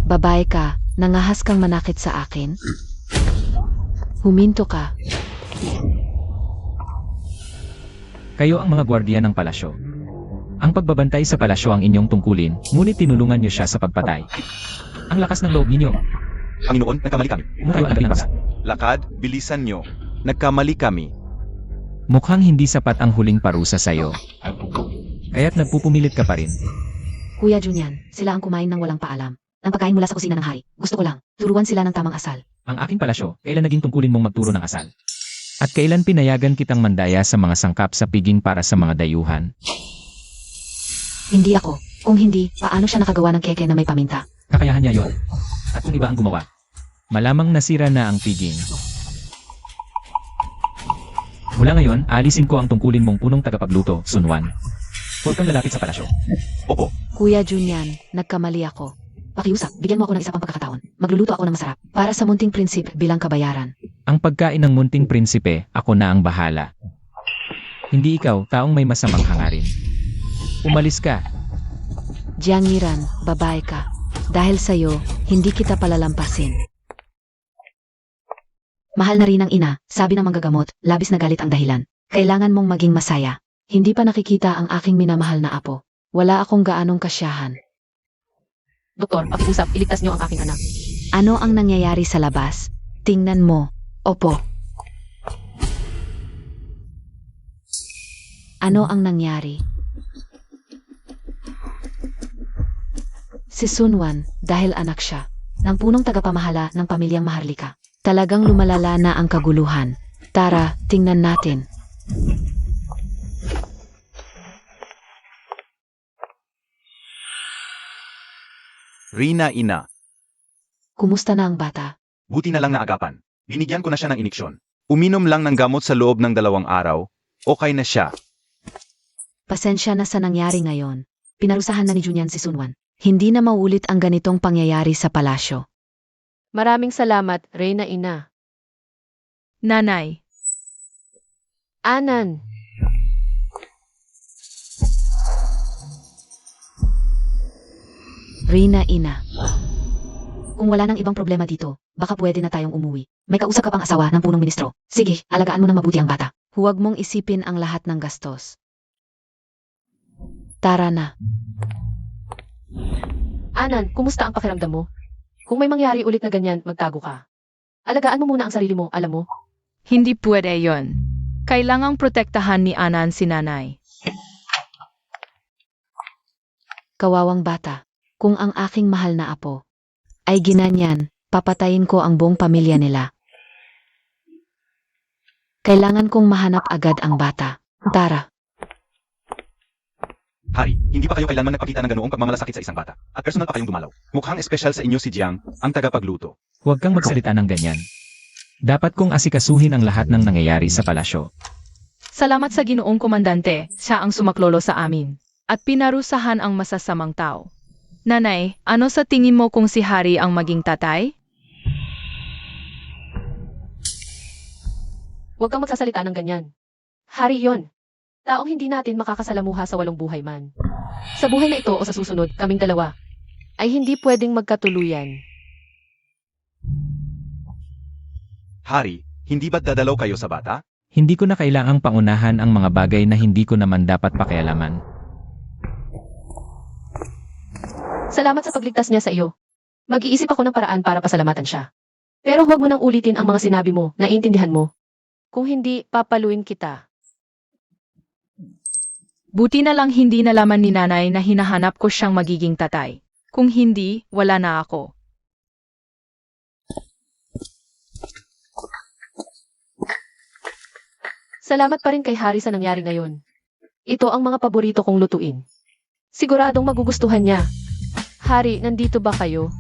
Babae ka, nangahas kang manakit sa akin? Huminto ka. Kayo ang mga gwardiya ng palasyo. Ang pagbabantay sa palasyo ang inyong tungkulin, ngunit tinulungan niyo siya sa pagpatay. Ang lakas ng loob ninyo. Panginoon, nagkamali kami. Kung kayo ang naging Lakad, bilisan nyo. Nagkamali kami. mukhang hindi sapat ang huling parusa sa iyo. Kaya't nagpupumilit ka pa rin. Kuya Junyan, sila ang kumain ng walang paalam. Ang pagkain mula sa kusina ng hari. Gusto ko lang, turuan sila ng tamang asal. Ang aking palasyo, kailan naging tungkulin mong magturo ng asal? At kailan pinayagan kitang mandaya sa mga sangkap sa piging para sa mga dayuhan? Hindi ako. Kung hindi, paano siya nakagawa ng keke na may paminta? Kakayahan niya yon. At kung iba ang gumawa, malamang nasira na ang piging. Mula ngayon, alisin ko ang tungkulin mong punong tagapagluto, Sunwan. Huwag kang lalapit sa palasyo. Opo. Kuya Junyan, nagkamali ako. Pakiusap, bigyan mo ako ng isa pang pagkakataon. Magluluto ako ng masarap para sa munting prinsip bilang kabayaran. Ang pagkain ng munting prinsipe, ako na ang bahala. Hindi ikaw, taong may masamang hangarin. Umalis ka. Jiangiran, babae ka. Dahil sa'yo, hindi kita palalampasin. Mahal na rin ang ina, sabi ng manggagamot, labis na galit ang dahilan. Kailangan mong maging masaya. Hindi pa nakikita ang aking minamahal na apo. Wala akong gaanong kasyahan. Doktor, pakiusap, iligtas niyo ang aking anak. Ano ang nangyayari sa labas? Tingnan mo. Opo. Ano ang nangyari? Si Sunwan, dahil anak siya, ng punong tagapamahala ng pamilyang Maharlika. Talagang lumalala na ang kaguluhan. Tara, tingnan natin. Rina ina. Kumusta na ang bata? Buti na lang naagapan. Binigyan ko na siya ng iniksyon. Uminom lang ng gamot sa loob ng 2 araw. Okay na siya. Pasensya na sa nangyari ngayon. Pinarusahan na ni Junyan si Sunwan. Hindi na maulit ang ganitong pangyayari sa palasyo. Maraming salamat, Reyna Ina. Nanay, Anan, Rina ina. Kung wala nang ibang problema dito, baka pwede na tayong umuwi. May kausap ka pang asawa ng punong ministro. Sige, alagaan mo ng mabuti ang bata. Huwag mong isipin ang lahat ng gastos. Tara na. Anan, kumusta ang pakiramdam mo? Kung may mangyari ulit na ganyan, magtago ka. Alagaan mo muna ang sarili mo, alam mo? hindi pwede yon. Kailangang protektahan ni Anan si nanay. Kawawang bata. Kung ang aking mahal na apo ay ginanyan, papatayin ko ang buong pamilya nila. Kailangan kong mahanap agad ang bata. Tara. Hari, hindi pa kayo kailanman nagpakita ng ganoong pagmamalasakit sa isang bata. At personal pa kayong dumalaw. Mukhang espesyal sa inyo si Jiang, ang tagapagluto. Huwag kang magsalita ng ganyan. Dapat kong asikasuhin ang lahat ng nangyayari sa palasyo. Salamat sa Ginoong Komandante, siya ang sumaklolo sa amin. At pinarusahan ang masasamang tao. Nanay, ano sa tingin mo kung si Hari ang maging tatay? Huwag kang magsasalita ng ganyan. Hari yon. Taong hindi natin makakasalamuha sa 8 buhay man. Sa buhay na ito o sa susunod, kaming dalawa, ay hindi pwedeng magkatuluyan. Hari, hindi ba't dadalaw kayo sa bata? Hindi ko na kailangang pangunahan ang mga bagay na hindi ko naman dapat pakialaman. Salamat sa pagligtas niya sa iyo. Mag-iisip ako ng paraan para pasalamatan siya. Pero huwag mo nang ulitin ang mga sinabi mo, naiintindihan mo. Kung hindi, papaluin kita. Buti na lang hindi nalaman ni nanay na hinahanap ko siyang magiging tatay. Kung hindi, wala na ako. Salamat pa rin kay Hari sa nangyari ngayon. Ito ang mga paborito kong lutuin. Siguradong magugustuhan niya. Hari, nandito ba kayo?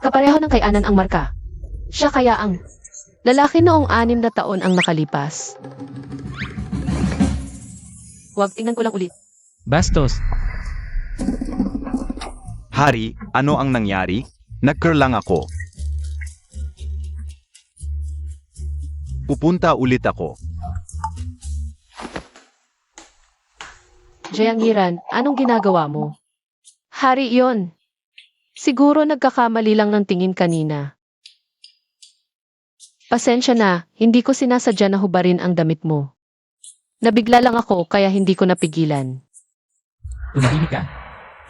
Kapareho ng kay Anan ang marka. Siya kaya ang lalaki noong 6 na taon ang nakalipas. Huwag, tingnan ko lang ulit. Bastos, Hari, ano ang nangyari? Nag-curl lang ako. Pupunta ulit ako. Jayangiran, anong ginagawa mo? Hari, yon. Siguro nagkakamali lang ng tingin kanina. Pasensya na, hindi ko sinasadya na hubarin ang damit mo. Nabigla lang ako kaya hindi ko napigilan. tumahimik ka.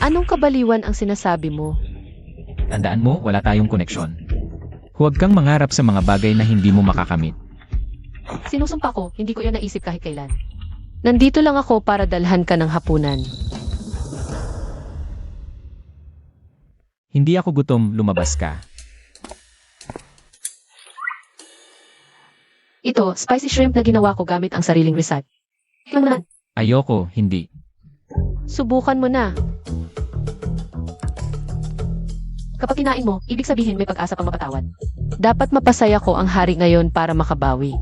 Anong kabaliwan ang sinasabi mo? Tandaan mo, wala tayong koneksyon. Huwag kang mangarap sa mga bagay na hindi mo makakamit. Sinusumpa ko, hindi ko yan naisip kahit kailan. Nandito lang ako para dalhan ka ng hapunan. Hindi ako gutom, lumabas ka. Ito, spicy shrimp na ginawa ko gamit ang sariling recipe. Ikaw na, Ayoko, hindi. subukan mo na. Kapag kinain mo, ibig sabihin may pag-asa pang mapatawad. Dapat mapasaya ko ang hari ngayon para makabawi.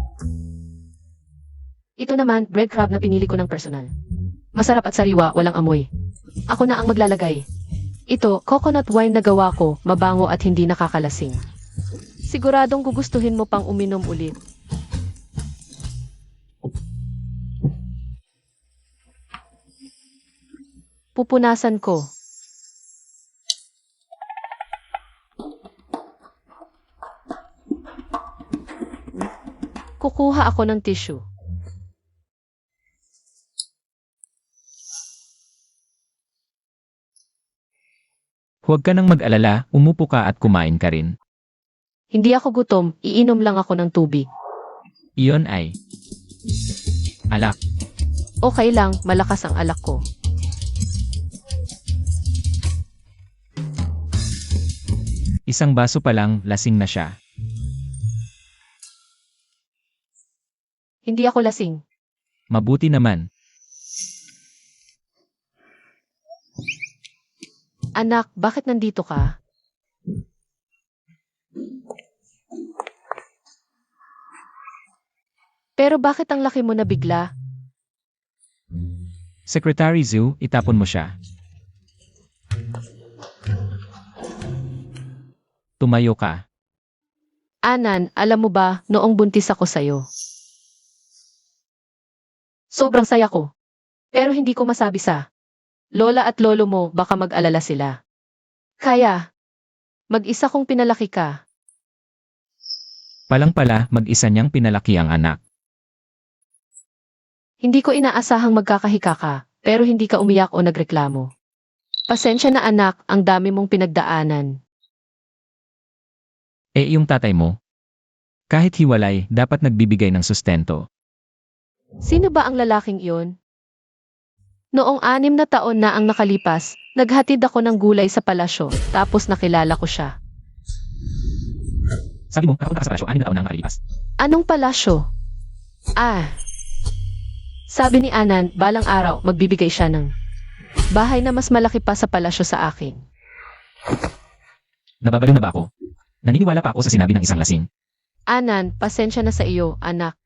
Ito naman, bread crab na pinili ko ng personal. Masarap at sariwa, walang amoy. Ako na ang maglalagay. Ito, coconut wine na gawa ko, mabango at hindi nakakalasing. Siguradong gugustuhin mo pang uminom ulit. Pupunasan ko. Kukuha ako ng tissue. Huwag ka nang mag-alala, umupo ka at kumain ka rin. Hindi ako gutom, iinom lang ako ng tubig. Iyon ay alak. Okay lang, malakas ang alak ko. Isang baso pa lang, lasing na siya. Hindi ako lasing. Mabuti naman. Anak, bakit nandito ka? Pero bakit ang laki mo na bigla? Secretary Zhu, itapon mo siya. Tumayo ka. Anan, alam mo ba, noong buntis ako sa'yo. Sobrang saya ko. Pero hindi ko masabi sa lola at lolo mo, baka mag-alala sila. Kaya, mag-isa kong pinalaki ka. Palang pala, mag-isa niyang pinalaki ang anak. Hindi ko inaasahang magkakahika ka, pero hindi ka umiyak o nagreklamo. Pasensya na anak, ang dami mong pinagdaanan. Yung tatay mo? Kahit hiwalay, dapat nagbibigay ng sustento. Sino ba ang lalaking iyon? Noong 6 na taon na ang nakalipas, naghatid ako ng gulay sa palasyo, tapos nakilala ko siya. Sabi mo, nakapunta ka sa palasyo, 6 na taon na ang nakalipas. Anong palasyo? Sabi ni Anan, balang araw, magbibigay siya ng bahay na mas malaki pa sa palasyo sa akin. Nababaliw na ba ako? Naniniwala pa ako sa sinabi ng isang lasing. Anan, pasensya na sa iyo, anak.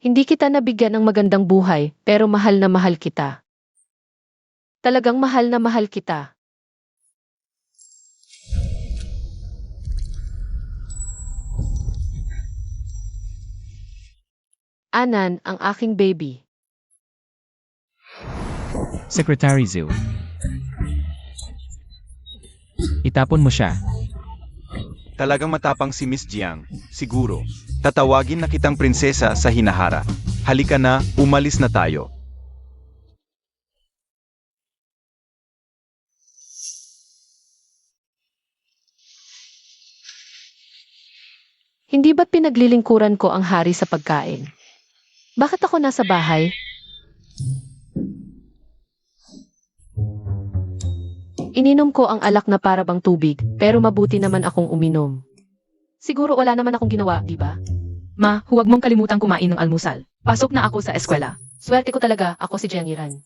Hindi kita nabigyan ng magandang buhay, pero mahal na mahal kita. Talagang mahal na mahal kita. Anan, ang aking baby. Secretary Zhu. Itapon mo siya. Talagang matapang si Miss Jiang, siguro. Tatawagin na kitang prinsesa sa hinahara. Halika na, umalis na tayo. Hindi ba't pinaglilingkuran ko ang hari sa pagkain? Bakit ako nasa bahay? Ininom ko ang alak na para bang tubig, pero mabuti naman akong uminom. Siguro wala naman akong ginawa, di ba? Ma, huwag mong kalimutang kumain ng almusal. Pasok na ako sa eskwela. Swerte ko talaga, ako si Jiangiran.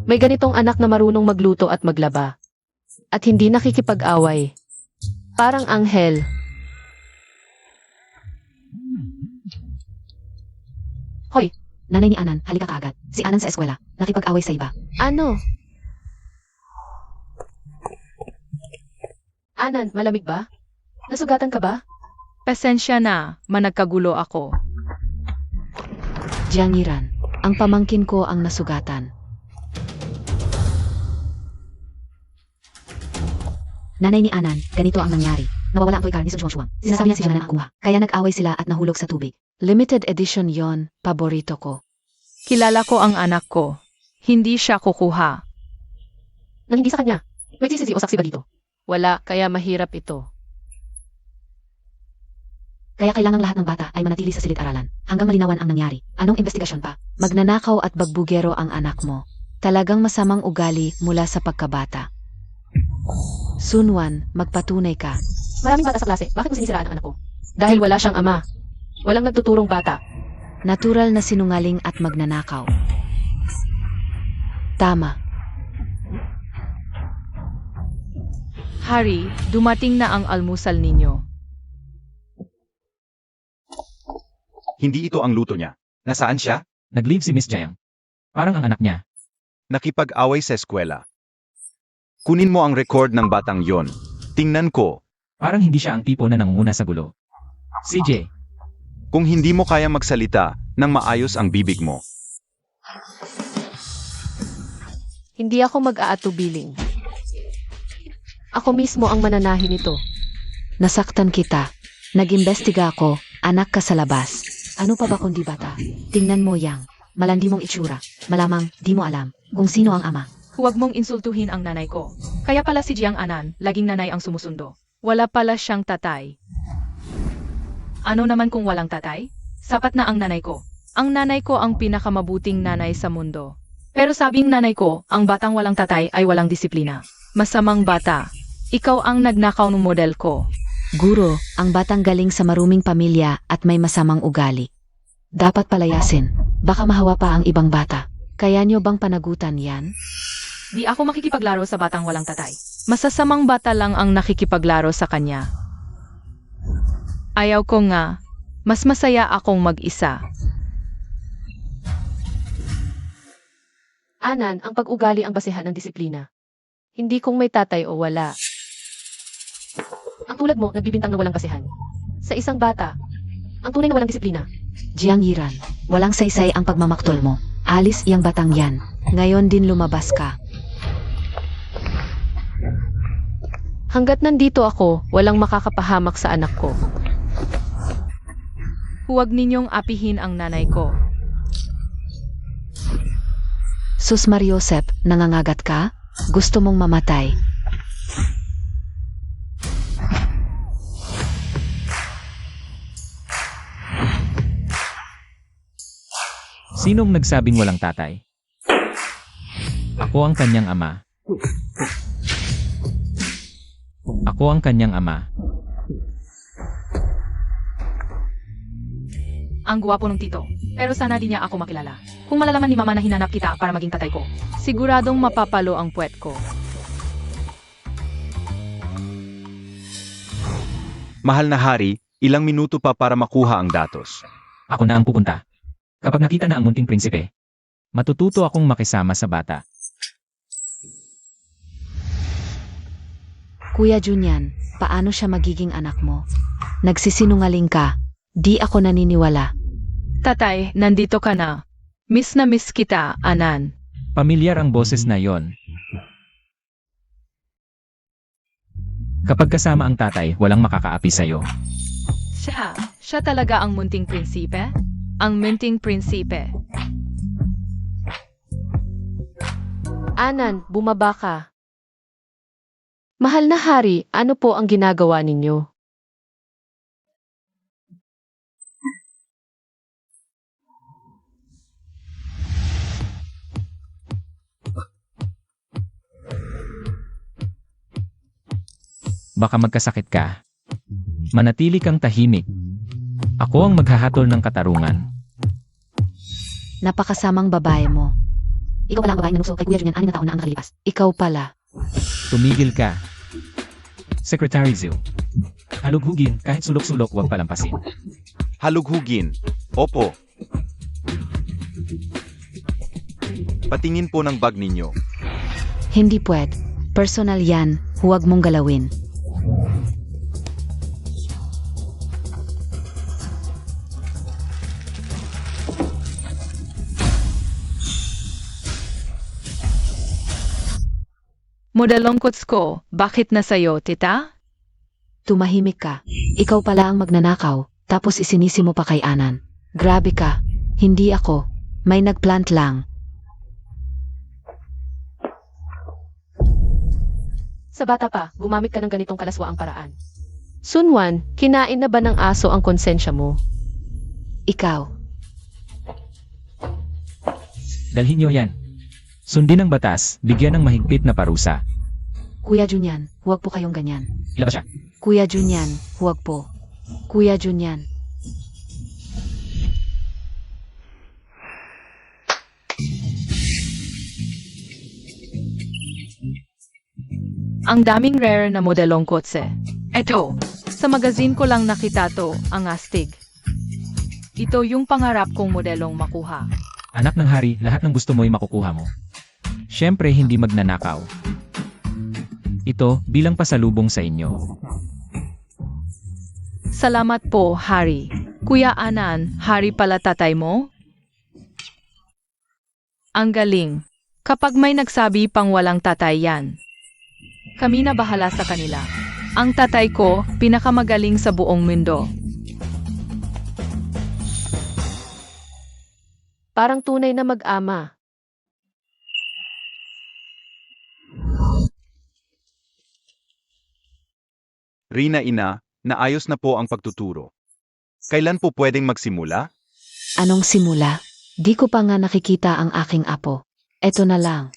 May ganitong anak na marunong magluto at maglaba. At hindi nakikipag-away. Parang anghel. Hoy, nanay ni Anan, halika kaagad. Si Anan sa eskwela, nakipag-away sa iba. Ano? Anan, malamig ba? Nasugatan ka ba? Pasensya na, managkagulo ako. Jiangiran, ang pamangkin ko ang nasugatan. Nanay ni Anan, ganito ang nangyari. Nawawala ang toy car ni Su Shuang. Sinasabi niya si Jianan ang kuha. Kaya nag-away sila at nahulog sa tubig. Limited edition yon, paborito ko. Kilala ko ang anak ko. Hindi siya kukuha. Nang hindi sa kanya. May sisisi o saksi ba dito? Wala, kaya mahirap ito. Kaya kailangang lahat ng bata ay manatili sa silid-aralan hanggang malinawan ang nangyari. Anong investigasyon pa? Magnanakaw at bagbugero ang anak mo. Talagang masamang ugali mula sa pagkabata. Sunwan, magpatunay ka. Maraming bata sa klase. Bakit mo sinisiraan ang anak ko? Dahil wala siyang ama. Walang nagtuturong bata. Natural na sinungaling at magnanakaw. Tama. Hari, dumating na ang almusal ninyo. Hindi ito ang luto niya. Nasaan siya? Nag-leave si Miss Jiang. Parang ang anak niya. Nakipag-away sa eskwela. Kunin mo ang record ng batang yon. Tingnan ko. Parang hindi siya ang tipo na nangunguna sa gulo. CJ, Kung hindi mo kaya magsalita, nang maayos ang bibig mo. Hindi ako mag-aatubiling. Ako mismo ang mananahin nito. Nasaktan kita. Nag-imbestiga ako, anak ka sa labas. Ano pa ba kundi bata? Tingnan mo yang. Malandi mong itsura. Malamang di mo alam kung sino ang ama. Huwag mong insultuhin ang nanay ko. Kaya pala si Jiang Anan, laging nanay ang sumusundo. Wala pala siyang tatay. Ano naman kung walang tatay? Sapat na ang nanay ko. Ang nanay ko ang pinakamabuting nanay sa mundo. Pero sabing nanay ko, ang batang walang tatay ay walang disiplina. Masamang bata. Ikaw ang nagnakaw ng model ko. Guro, ang batang galing sa maruming pamilya at may masamang ugali. Dapat palayasin. Baka mahawa pa ang ibang bata. Kaya nyo bang panagutan yan? Di ako makikipaglaro sa batang walang tatay. Masasamang bata lang ang nakikipaglaro sa kanya. Ayaw ko nga. Mas masaya akong mag-isa. Anan, ang pag-ugali ang basehan ng disiplina. Hindi kung may tatay o wala. Ang tulad mo, nagbibintang na walang basehan. Sa isang bata, ang tunay na walang disiplina. Jiangiran, walang saysay ang pagmamaktol mo. Alis iyang batang yan. Ngayon din lumabas ka. Hanggat nandito ako, walang makakapahamak sa anak ko. Huwag ninyong apihin ang nanay ko. Sus Mariosep, nangangagat ka? Gusto mong mamatay? sinong nagsabing walang tatay? Ako ang kanyang ama. Ako ang kanyang ama. Ang gwapo ng tito. Pero sana di niya ako makilala. Kung malalaman ni mama na hinanap kita para maging tatay ko, siguradong mapapalo ang puwet ko. Mahal na hari, ilang minuto pa para makuha ang datos. Ako na ang pupunta. Kapag nakita na ang munting prinsipe, matututo akong makisama sa bata. Kuya Junyan, paano siya magiging anak mo? Nagsisinungaling ka. Di ako naniniwala. Tatay, nandito ka na. Miss na miss kita, Anan. Pamilyar ang boses na yon. Kapag kasama ang tatay, walang makakaapi sa'yo. Siya talaga ang munting prinsipe? Ang munting prinsipe. Anan, bumaba ka. Mahal na hari, ano po ang ginagawa ninyo? Baka magkasakit ka. Manatili kang tahimik. Ako ang maghahatol ng katarungan. Napakasamang babae mo. Ikaw pala ang babaeng nanukso kay Kuya Junyan 6 na taon na ang nakalipas. Ikaw pala. Tumigil ka. Secretary Zhu. Halughugin, kahit sulok-sulok huwag palampasin. Halughugin. Opo. Patingin po ng bag ninyo. Hindi pwede. Personal yan, huwag mong galawin. Modelong kots ko, bakit na sa'yo, tita? Tumahimik ka. Ikaw pala ang magnanakaw, tapos isinisi mo pa kay Anan. Grabe ka. Hindi ako. May nagplant lang. Sa bata pa, gumamit ka ng ganitong kalaswaang paraan. Sunwan, kinain na ba ng aso ang konsensya mo? Ikaw. Dalhin niyo yan. Sundin ang batas, bigyan ng mahigpit na parusa. Kuya Junyan, huwag po kayong ganyan. Ilabas siya. Kuya Junyan, huwag po. Kuya Junyan. Ang daming rare na modelong kotse. Eto, sa magazine ko lang nakita to, ang astig. Ito yung pangarap kong modelong makuha. Anak ng hari, lahat ng gusto mo'y makukuha mo. Siyempre hindi magnanakaw. Ito, bilang pasalubong sa inyo. Salamat po, Hari. Kuya Anan, Hari pala tatay mo? Ang galing. Kapag may nagsabi pang walang tatay yan. Kami na bahala sa kanila. Ang tatay ko, pinakamagaling sa buong mundo. Parang tunay na mag-ama. Rina ina, naayos na po ang pagtuturo. Kailan po pwedeng magsimula? Anong simula? Di ko pa nga nakikita ang aking apo. Eto na lang.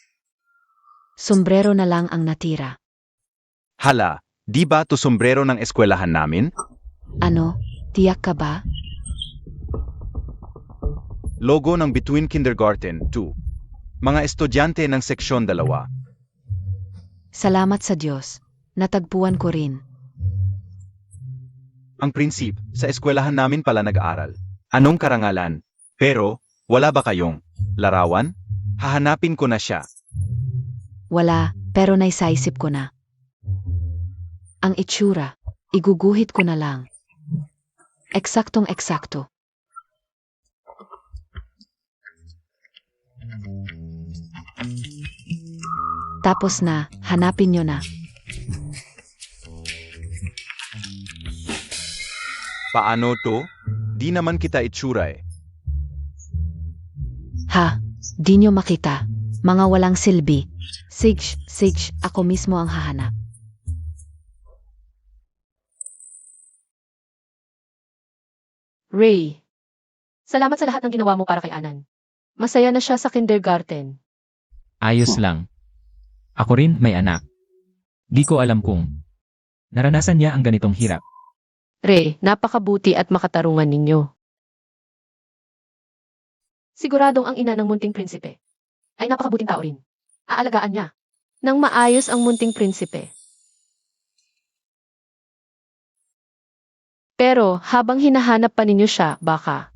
Sombrero na lang ang natira. Hala, di ba to sombrero ng eskwelahan namin? Ano? Tiyak ka ba? Logo ng Between Kindergarten 2. Mga estudyante ng seksyon 2. Salamat sa Diyos. Natagpuan ko rin. Ang prinsip, sa eskwelahan namin pala nag-aaral. Anong karangalan? Pero, wala ba kayong larawan? Hahanapin ko na siya. Wala, pero naisaisip ko na. Ang itsura, iguguhit ko na lang. Eksaktong eksakto. Tapos na, hanapin nyo na. Paano to? Di naman kita itsura eh. Ha, di nyo makita. Mga walang silbi. Sige, ako mismo ang hahanap. Ray, salamat sa lahat ng ginawa mo para kay Anan. Masaya na siya sa kindergarten. Ayos lang. Ako rin may anak. Di ko alam kung naranasan niya ang ganitong hirap. Ray, napakabuti at makatarungan ninyo. Siguradong ang ina ng munting prinsipe ay napakabuting tao rin. Aalagaan niya nang maayos ang munting prinsipe. Pero habang hinahanap pa ninyo siya, baka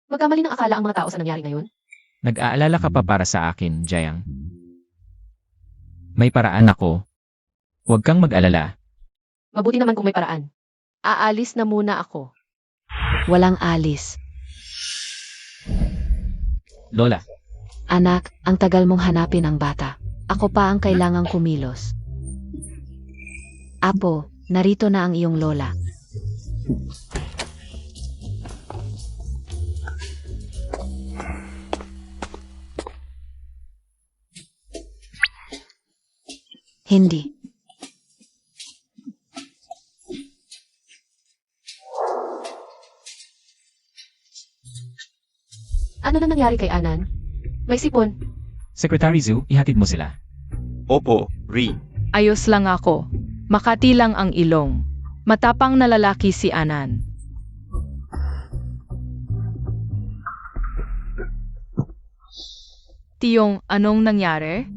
Magkamali ng akala ang mga tao sa nangyari ngayon? Nag-aalala ka pa para sa akin, Jayang? May paraan ako. Huwag kang mag-alala. Mabuti naman kung may paraan. Aalis na muna ako. Walang alis. Lola, Anak, ang tagal mong hanapin ang bata. Ako pa ang kailangang kumilos. Apo, narito na ang iyong lola. Hindi. Ano na nangyari kay Anan? May sipon. Secretary Zhu, ihatid mo sila. Opo, Ri. Ayos lang ako. Makati lang ang ilong. Matapang na lalaki si Anan. Tiyong, anong nangyari?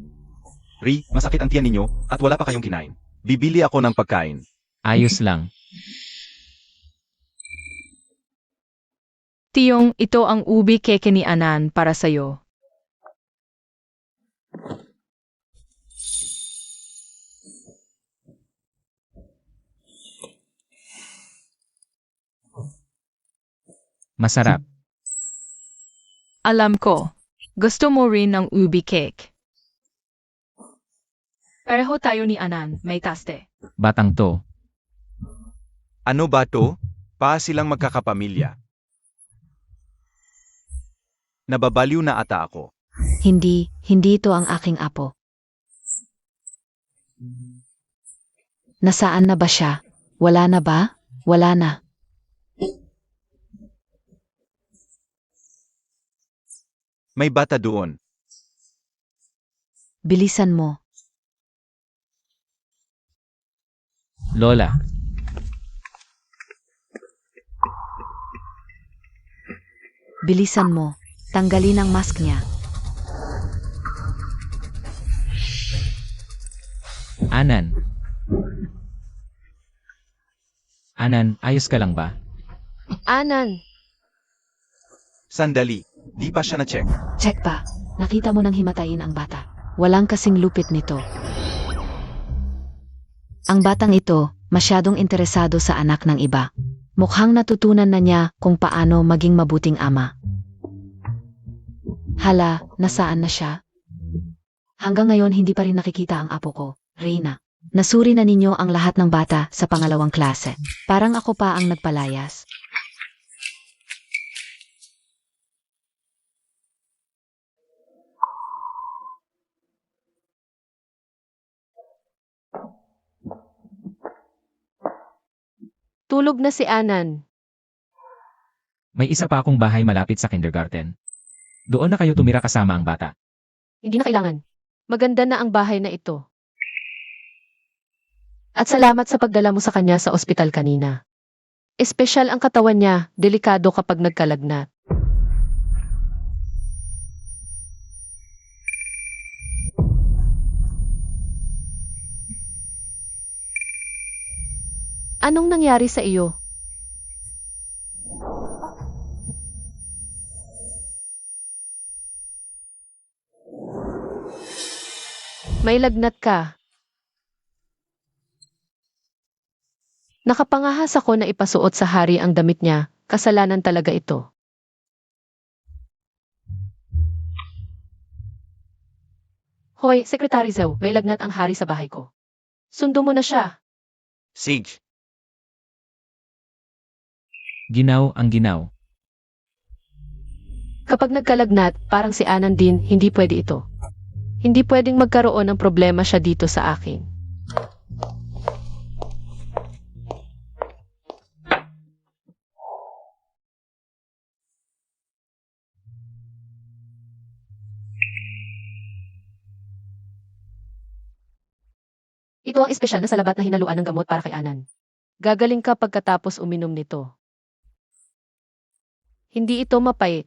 Ri, masakit ang tiyan ninyo at wala pa kayong kinain. Bibili ako ng pagkain. Ayos lang. Tiyong, ito ang ubi keke ni Anan para sa'yo. Masarap. Alam ko, gusto mo rin ng ubi cake. Pareho tayo ni Anan, may taste. Batang to. Ano ba to? Pa silang magkakapamilya. Nababaliw na ata ako. Hindi ito ang aking apo. Nasaan na ba siya? Wala na ba? Wala na. May bata doon. Bilisan mo. Lola, Bilisan mo. Tanggalin ang mask niya. Anan. Anan, ayos ka lang ba? Anan! Sandali, di pa siya na-check. Check pa. Nakita mo nang himatayin ang bata. Walang kasing lupit nito. Ang batang ito, masyadong interesado sa anak ng iba. Mukhang natutunan na niya kung paano maging mabuting ama. Hala, nasaan na siya? Hanggang ngayon hindi pa rin nakikita ang apo ko, Reyna. Nasuri na ninyo ang lahat ng bata sa pangalawang klase. Parang ako pa ang nagpalayas. Tulog na si Anan. May isa pa akong bahay malapit sa kindergarten. Doon na kayo tumira kasama ang bata. Hindi na kailangan. Maganda na ang bahay na ito. At salamat sa pagdala mo sa kanya sa ospital kanina. Espesyal ang katawan niya, delikado kapag nagkalagnat. Anong nangyari sa iyo? May lagnat ka. Nakapangahas ako na ipasuot sa hari ang damit niya, kasalanan talaga ito. Hoy, Secretary Zhou, may lagnat ang hari sa bahay ko. Sundo mo na siya. Sige. Ginaw ang ginaw. Kapag nagkalagnat, parang si Anan din, hindi pwede ito. Hindi pwedeng magkaroon ng problema siya dito sa akin. Ito ang espesyal na salabat na hinaluan ng gamot para kay Anan. Gagaling ka pagkatapos uminom nito. Hindi ito mapait.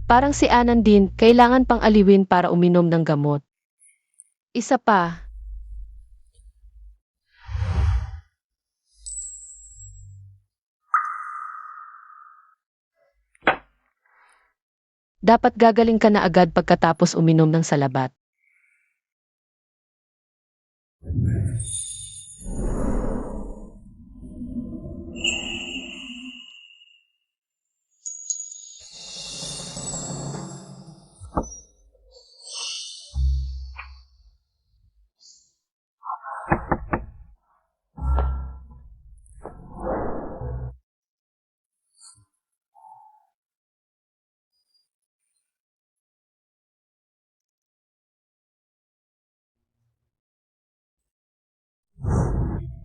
Parang si Anan din, kailangan pang aliwin para uminom ng gamot. Isa pa. Dapat gagaling ka na agad pagkatapos uminom ng salabat.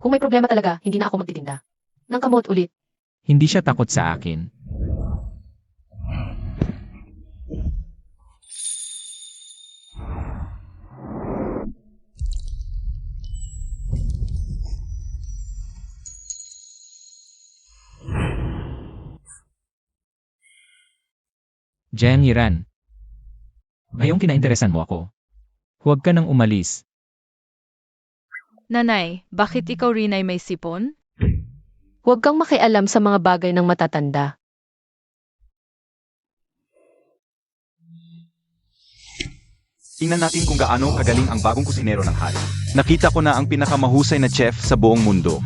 Kung may problema talaga, hindi na ako magtitinda. Nang kamot ulit. Hindi siya takot sa akin. Jiang Yiran. Ngayong kinainteresan mo ako. Huwag ka nang umalis. Nanay, bakit ikaw rin ay may sipon? Huwag kang makialam sa mga bagay ng matatanda. Tingnan natin kung gaano kagaling ang bagong kusinero ng hari. Nakita ko na ang pinakamahusay na chef sa buong mundo.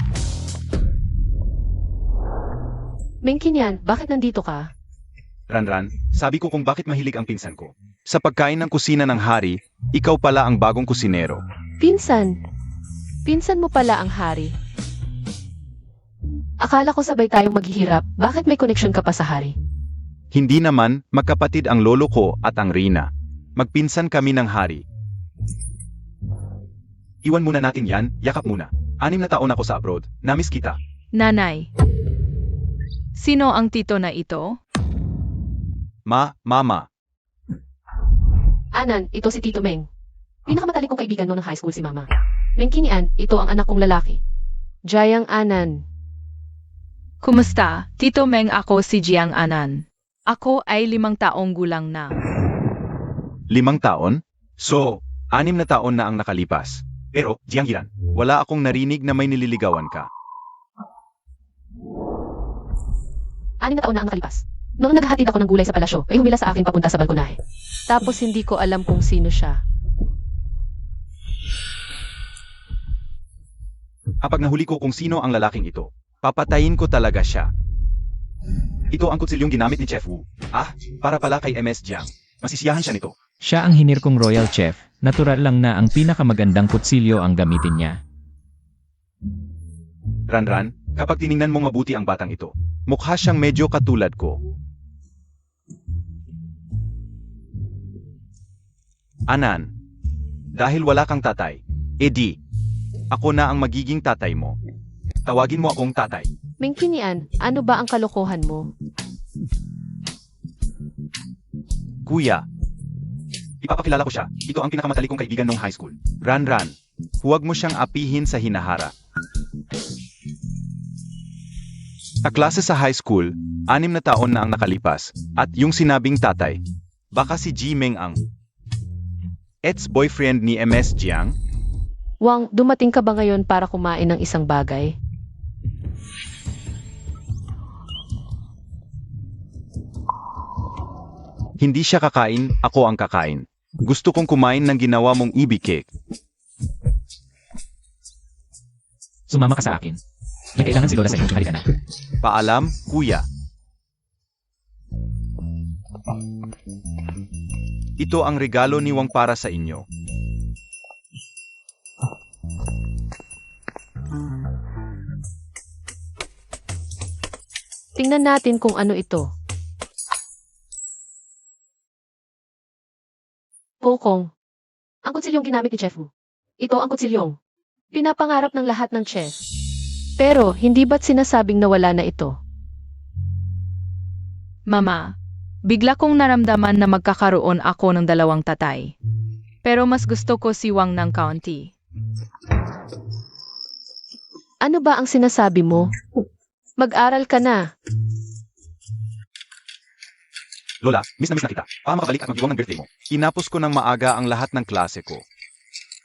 Mengkinyan, bakit nandito ka? Ranran, sabi ko kung bakit mahilig ang pinsan ko. Sa pagkain ng kusina ng hari, ikaw pala ang bagong kusinero. Pinsan. Pinsan mo pala ang hari. Akala ko sabay tayong maghihirap, bakit may connection ka pa sa hari? Hindi naman, magkapatid ang lolo ko at ang Rina. Magpinsan kami ng hari. Iwan muna natin yan, yakap muna. 6 na taon ako sa abroad, namiss kita. Nanay. Sino ang tito na ito? Mama. Anan, ito si Tito Meng. Pinakamatalik kong kaibigan noong high school si Mama. Mengkinian, ito ang anak kong lalaki. Jayang Anan. Kumusta? Tito Meng, ako si Jiang Anan. Ako ay 5 taong gulang na. 5 taon? So, 6 na taon na ang nakalipas. Pero, Jiang Yiran, wala akong narinig na may nililigawan ka. 6 na taon na ang nakalipas. Noong naghahatid ako ng gulay sa palasyo, ay humila sa akin papunta sa balkonahe. Tapos hindi ko alam kung sino siya. Kapag nahuli ko kung sino ang lalaking ito, papatayin ko talaga siya. Ito ang kutsilyong ginamit ni Chef Wu. Para pala kay MS Jiang. Masisiyahan siya nito. Siya ang hinir kong royal chef. Natural lang na ang pinakamagandang kutsilyo ang gamitin niya. Ranran, kapag tiningnan mong mabuti ang batang ito, mukha siyang medyo katulad ko. Anan, dahil wala kang tatay, edi, ako na ang magiging tatay mo. Tawagin mo akong tatay. Mengkinian, ano ba ang kalokohan mo? Kuya, ipapakilala ko siya. Ito ang pinakamatalik kong kaibigan nung high school. Ranran, huwag mo siyang apihin sa hinahara. Kaklase sa high school, 6 na taon na ang nakalipas, at yung sinabing tatay, baka si Ji Meng ang ex-boyfriend ni MS Jiang? Wang, dumating ka ba ngayon para kumain ng isang bagay? Hindi siya kakain, ako ang kakain. Gusto kong kumain ng ginawa mong EB cake. Sumama ka sa akin. May kailangan si Lola sa iyo. Halika na. Paalam, kuya. Ito ang regalo ni Wang para sa inyo. Tingnan natin kung ano ito. Pokong. Ang kutsilyong ginamit ni Chef Wu. Ito ang kutsilyong pinapangarap ng lahat ng chef. Pero, hindi ba't sinasabing nawala na ito? Mama, bigla kong naramdaman na magkakaroon ako ng 2 tatay. Pero mas gusto ko si Wang ng kaunti. Ano ba ang sinasabi mo? Mag-aral ka na. Lola, miss na kita. Baka makabalik at magdiwang ng birthday mo. Inapos ko ng maaga ang lahat ng klase ko.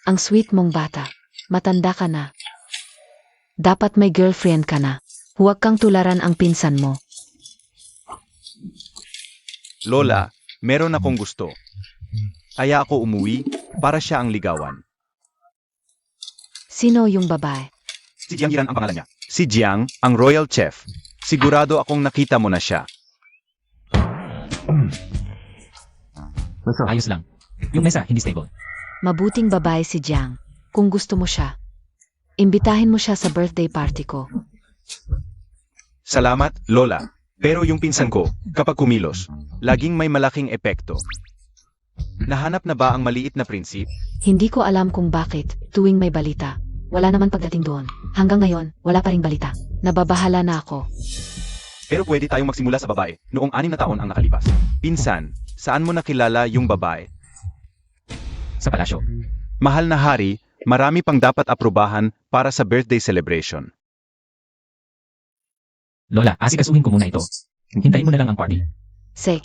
Ang sweet mong bata. Matanda ka na. Dapat may girlfriend ka na. Huwag kang tularan ang pinsan mo. Lola, meron akong gusto. Kaya ako umuwi para siya ang ligawan. Sino yung babae? Si Jiang Yiran ang pangalan niya. Si Jiang, ang royal chef. Sigurado akong nakita mo na siya. Ayos lang. Yung mesa, hindi stable. Mabuting babae si Jiang. Kung gusto mo siya, imbitahin mo siya sa birthday party ko. Salamat, Lola. Pero yung pinsan ko, kapag kumilos, laging may malaking epekto. Nahanap na ba ang maliit na prinsip? Hindi ko alam kung bakit, tuwing may balita. Wala naman pagdating doon. Hanggang ngayon, wala pa ring balita. Nababahala na ako. Pero pwede tayong magsimula sa babae, noong 6 na taon ang nakalipas. Pinsan, saan mo nakilala yung babae? Sa palasyo. Mahal na hari, marami pang dapat aprubahan para sa birthday celebration. Lola, asikasuhin ko muna ito. Hintayin mo na lang ang party. Sek,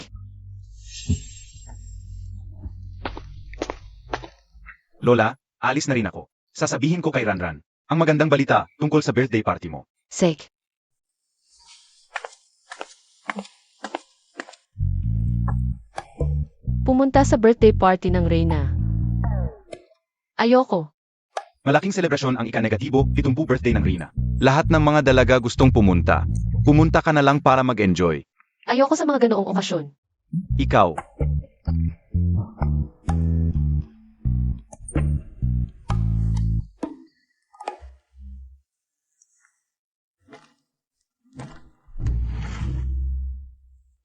Lola, alis na rin ako. Sasabihin ko kay Ranran ang magandang balita tungkol sa birthday party mo. Sek. Pumunta sa birthday party ng Reyna. Ayoko. Malaking selebrasyon ang ika-negatibo, 70 birthday ng Rina. Lahat ng mga dalaga gustong pumunta. Pumunta ka na lang para mag-enjoy. Ayoko sa mga ganoong okasyon. Ikaw,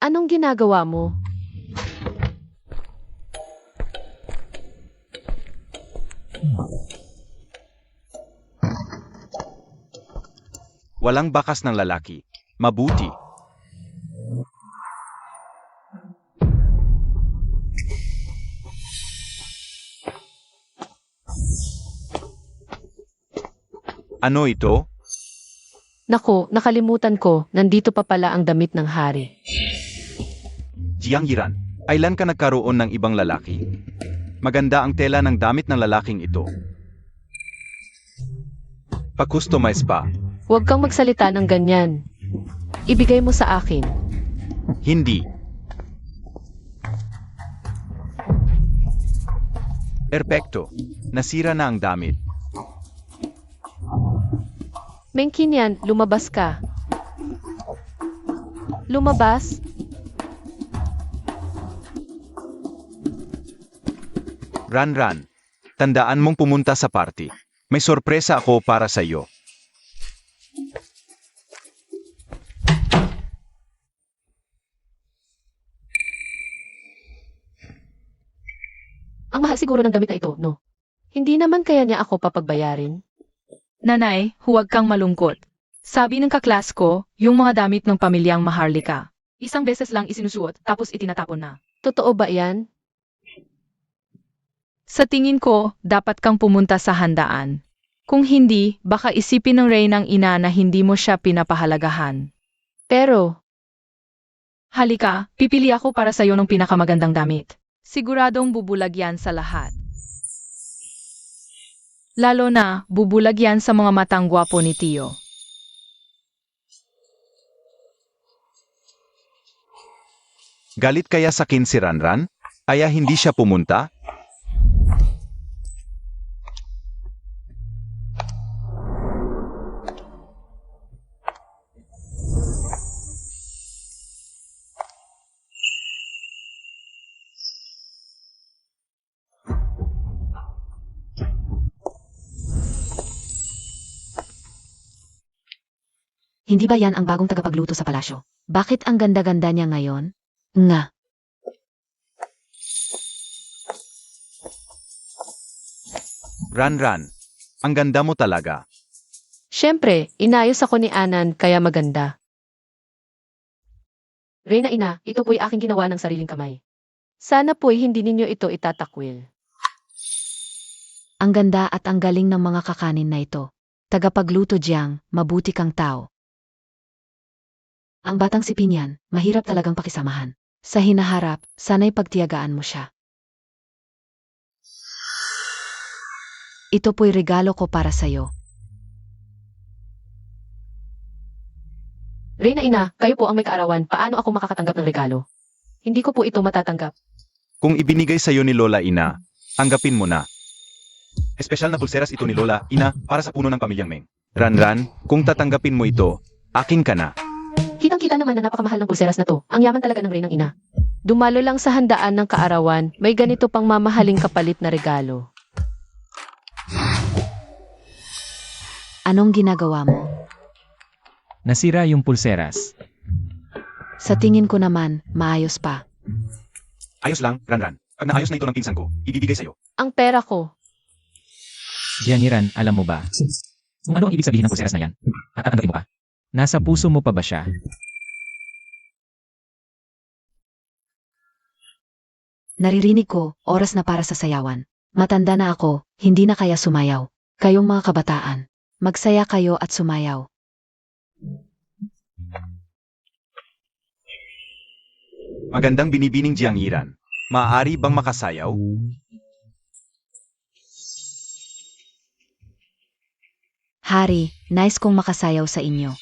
Anong ginagawa mo? walang bakas ng lalaki. Mabuti. Ano ito? Nako, nakalimutan ko, nandito pa pala ang damit ng hari. Jiang Yiran, kailan ka nagkaroon ng ibang lalaki? Maganda ang tela ng damit ng lalaking ito. Pa-customize pa. Huwag kang magsalita ng ganyan. Ibigay mo sa akin. Hindi. Perpekto. Nasira na ang damit. Mengkinyan, lumabas ka. Lumabas? Ranran, tandaan mong pumunta sa party. May sorpresa ako para sa iyo. Ang mahal siguro ng damit na ito, no? Hindi naman kaya niya ako papagbayarin. Nanay, huwag kang malungkot. Sabi ng kaklas ko, yung mga damit ng pamilyang Maharlika. Isang beses lang isinusuot, tapos itinatapon na. Totoo ba yan? Sa tingin ko, dapat kang pumunta sa handaan. Kung hindi, baka isipin ng Reynang ina na hindi mo siya pinapahalagahan. Pero, Halika, pipili ako para sa'yo ng pinakamagandang damit. Siguradong bubulag yan sa lahat. Lalo na, bubulag yan sa mga matang gwapo ni Tio. Galit kaya sa akin si Ranran? Kaya hindi siya pumunta? Hindi ba yan ang bagong tagapagluto sa palasyo? Bakit ang ganda-ganda niya ngayon? Nga. Ranran, ang ganda mo talaga. syempre, inayos ako ni Anan kaya maganda. Reyna ina, ito po'y aking ginawa ng sariling kamay. Sana po'y hindi ninyo ito itatakwil. Ang ganda at ang galing ng mga kakanin na ito. Tagapagluto Jiang, mabuti kang tao. Ang batang si Pinyan, mahirap talagang pakisamahan. Sa hinaharap, sana'y pagtiyagaan mo siya. Ito po'y regalo ko para sa'yo. Reyna ina, kayo po ang may kaarawan, paano ako makakatanggap ng regalo? Hindi ko po ito matatanggap. Kung ibinigay sa'yo ni Lola Ina, tanggapin mo na. Espesyal na pulseras ito ni Lola Ina para sa puno ng pamilyang Meng. Ranran, kung tatanggapin mo ito, akin ka na. Kitang-kita naman na napakamahal ng pulseras na to. Ang yaman talaga ng Reynang ina. Dumalo lang sa handaan ng kaarawan, may ganito pang mamahaling kapalit na regalo. Anong ginagawa mo? Nasira yung pulseras. Sa tingin ko naman, maayos pa. Ayos lang, Ranran. Pag naayos na ito ng pinsan ko, ibibigay sa'yo. Ang pera ko. Gianiran, alam mo ba? Kung ano ang ibig sabihin ng pulseras na yan? At tatanggapin mo pa? Nasa puso mo pa ba siya? Naririnig ko, oras na para sa sayawan. Matanda na ako, hindi na kaya sumayaw. Kayong mga kabataan, magsaya kayo at sumayaw. Magandang binibining Jiangiran. Maaari bang makasayaw? Hari, nice kong makasayaw sa inyo.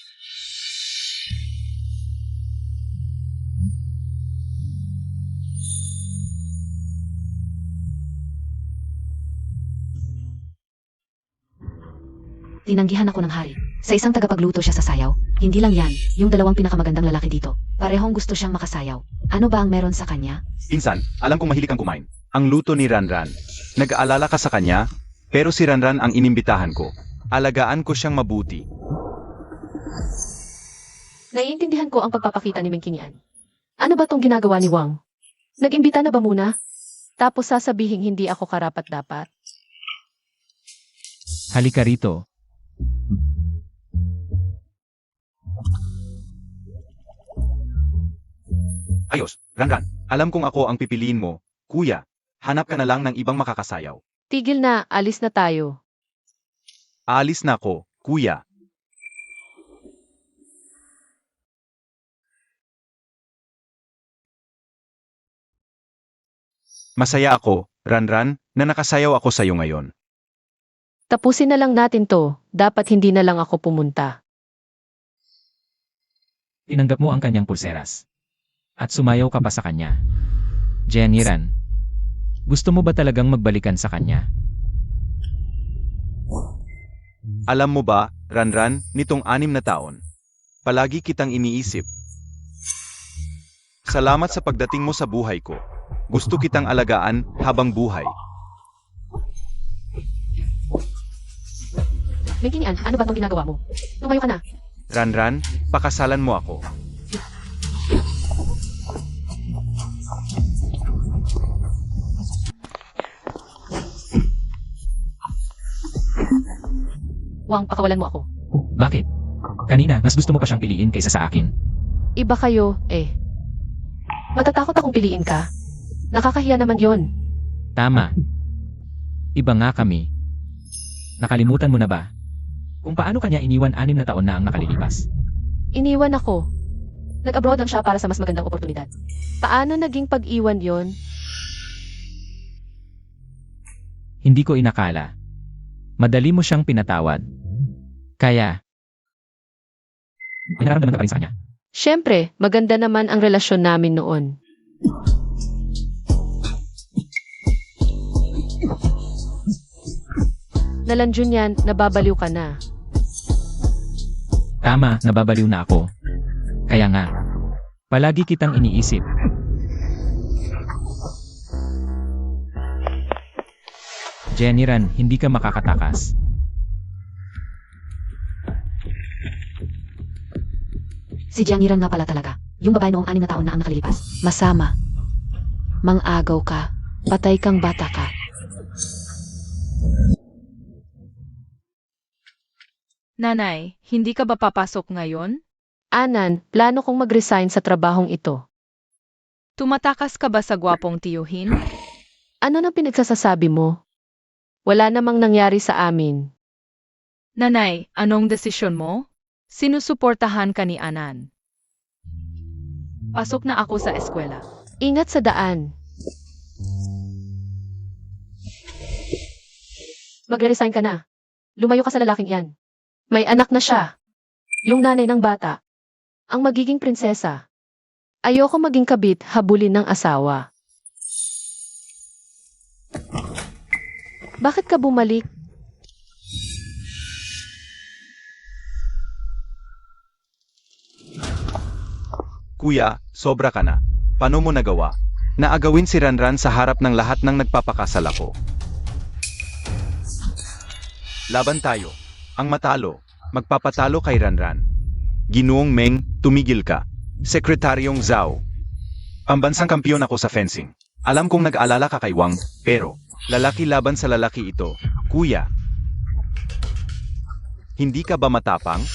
Tinanggihan ako ng hari. Sa isang tagapagluto siya sa sayaw. Hindi lang yan, yung dalawang pinakamagandang lalaki dito. Parehong gusto siyang makasayaw. Ano ba ang meron sa kanya? Pinsan, alam kong mahilig kang kumain. Ang luto ni Ranran. Nag-aalala ka sa kanya, pero si Ranran ang inimbitahan ko. Alagaan ko siyang mabuti. Naiintindihan ko ang pagpapakita ni Meng Qingyan. Ano ba tong ginagawa ni Wang? Nag-imbita na ba muna? Tapos sasabihin hindi ako karapat-dapat? Halika rito. Ayos, Ranran. Alam kong ako ang pipiliin mo. Kuya, hanap ka na lang ng ibang makakasayaw. Tigil na, alis na tayo. Aalis na ako, kuya. Masaya ako, Ranran, na nakasayaw ako sa'yo ngayon. Tapusin na lang natin to, dapat hindi na lang ako pumunta. Tinanggap mo ang kanyang pulseras. At sumayaw ka pa sa kanya. Gianiran, gusto mo ba talagang magbalikan sa kanya? Alam mo ba, Ranran, nitong 6 na taon, palagi kitang iniisip. Salamat sa pagdating mo sa buhay ko. Gusto kitang alagaan habang buhay. Meng Qingyan, ano ba tong ginagawa mo? Tumayo ka na. Ranran, pakasalan mo ako. Wang, pakawalan mo ako. Bakit? Kanina, mas gusto mo pa siyang piliin kaysa sa akin. Iba kayo, eh. Matatakot akong piliin ka. Nakakahiya naman yon. Tama. Iba nga kami. Nakalimutan mo na ba? Kung paano kanya iniwan 6 na taon na ang nakalilipas. Iniwan ako. Nag-abroad lang siya para sa mas magandang oportunidad. Paano naging pag-iwan yon? Hindi ko inakala. Madali mo siyang pinatawad. Kaya, may nararamdaman ka pa rin sa kanya. Siyempre, maganda naman ang relasyon namin noon. Nalanjun yan, nababaliw ka na. Tama, nababaliw na ako. Kaya nga, palagi kitang iniisip. Gianiran, hindi ka makakatakas. Si Jiangiran nga pala talaga. Yung babae noong 6 na taon na ang nakalilipas. Masama. Mang-agaw ka. Patay kang bata ka. Nanay, hindi ka ba papasok ngayon? Anan, plano kong mag-resign sa trabahong ito. Tumatakas ka ba sa gwapong tiyuhin? Ano nang pinagsasasabi mo? Wala namang nangyari sa amin. Nanay, anong desisyon mo? Sinusuportahan ka ni Anan. Pasok na ako sa eskwela. Ingat sa daan. Magre-resign ka na. Lumayo ka sa lalaking yan. May anak na siya. Yung nanay ng bata. Ang magiging prinsesa. Ayoko maging kabit, habulin ng asawa. Bakit ka bumalik? Kuya, sobra ka na. Paano mo nagawa? Naagawin si Ranran sa harap ng lahat ng nagpapakasal ako. Laban tayo. Ang matalo, magpapatalo kay Ranran. Ginoong Meng, tumigil ka. Sekretaryong Zhao. Pambansang kampiyon ako sa fencing. Alam kong nag-alala ka kay Wang, pero lalaki laban sa lalaki ito. Kuya, hindi ka ba matapang?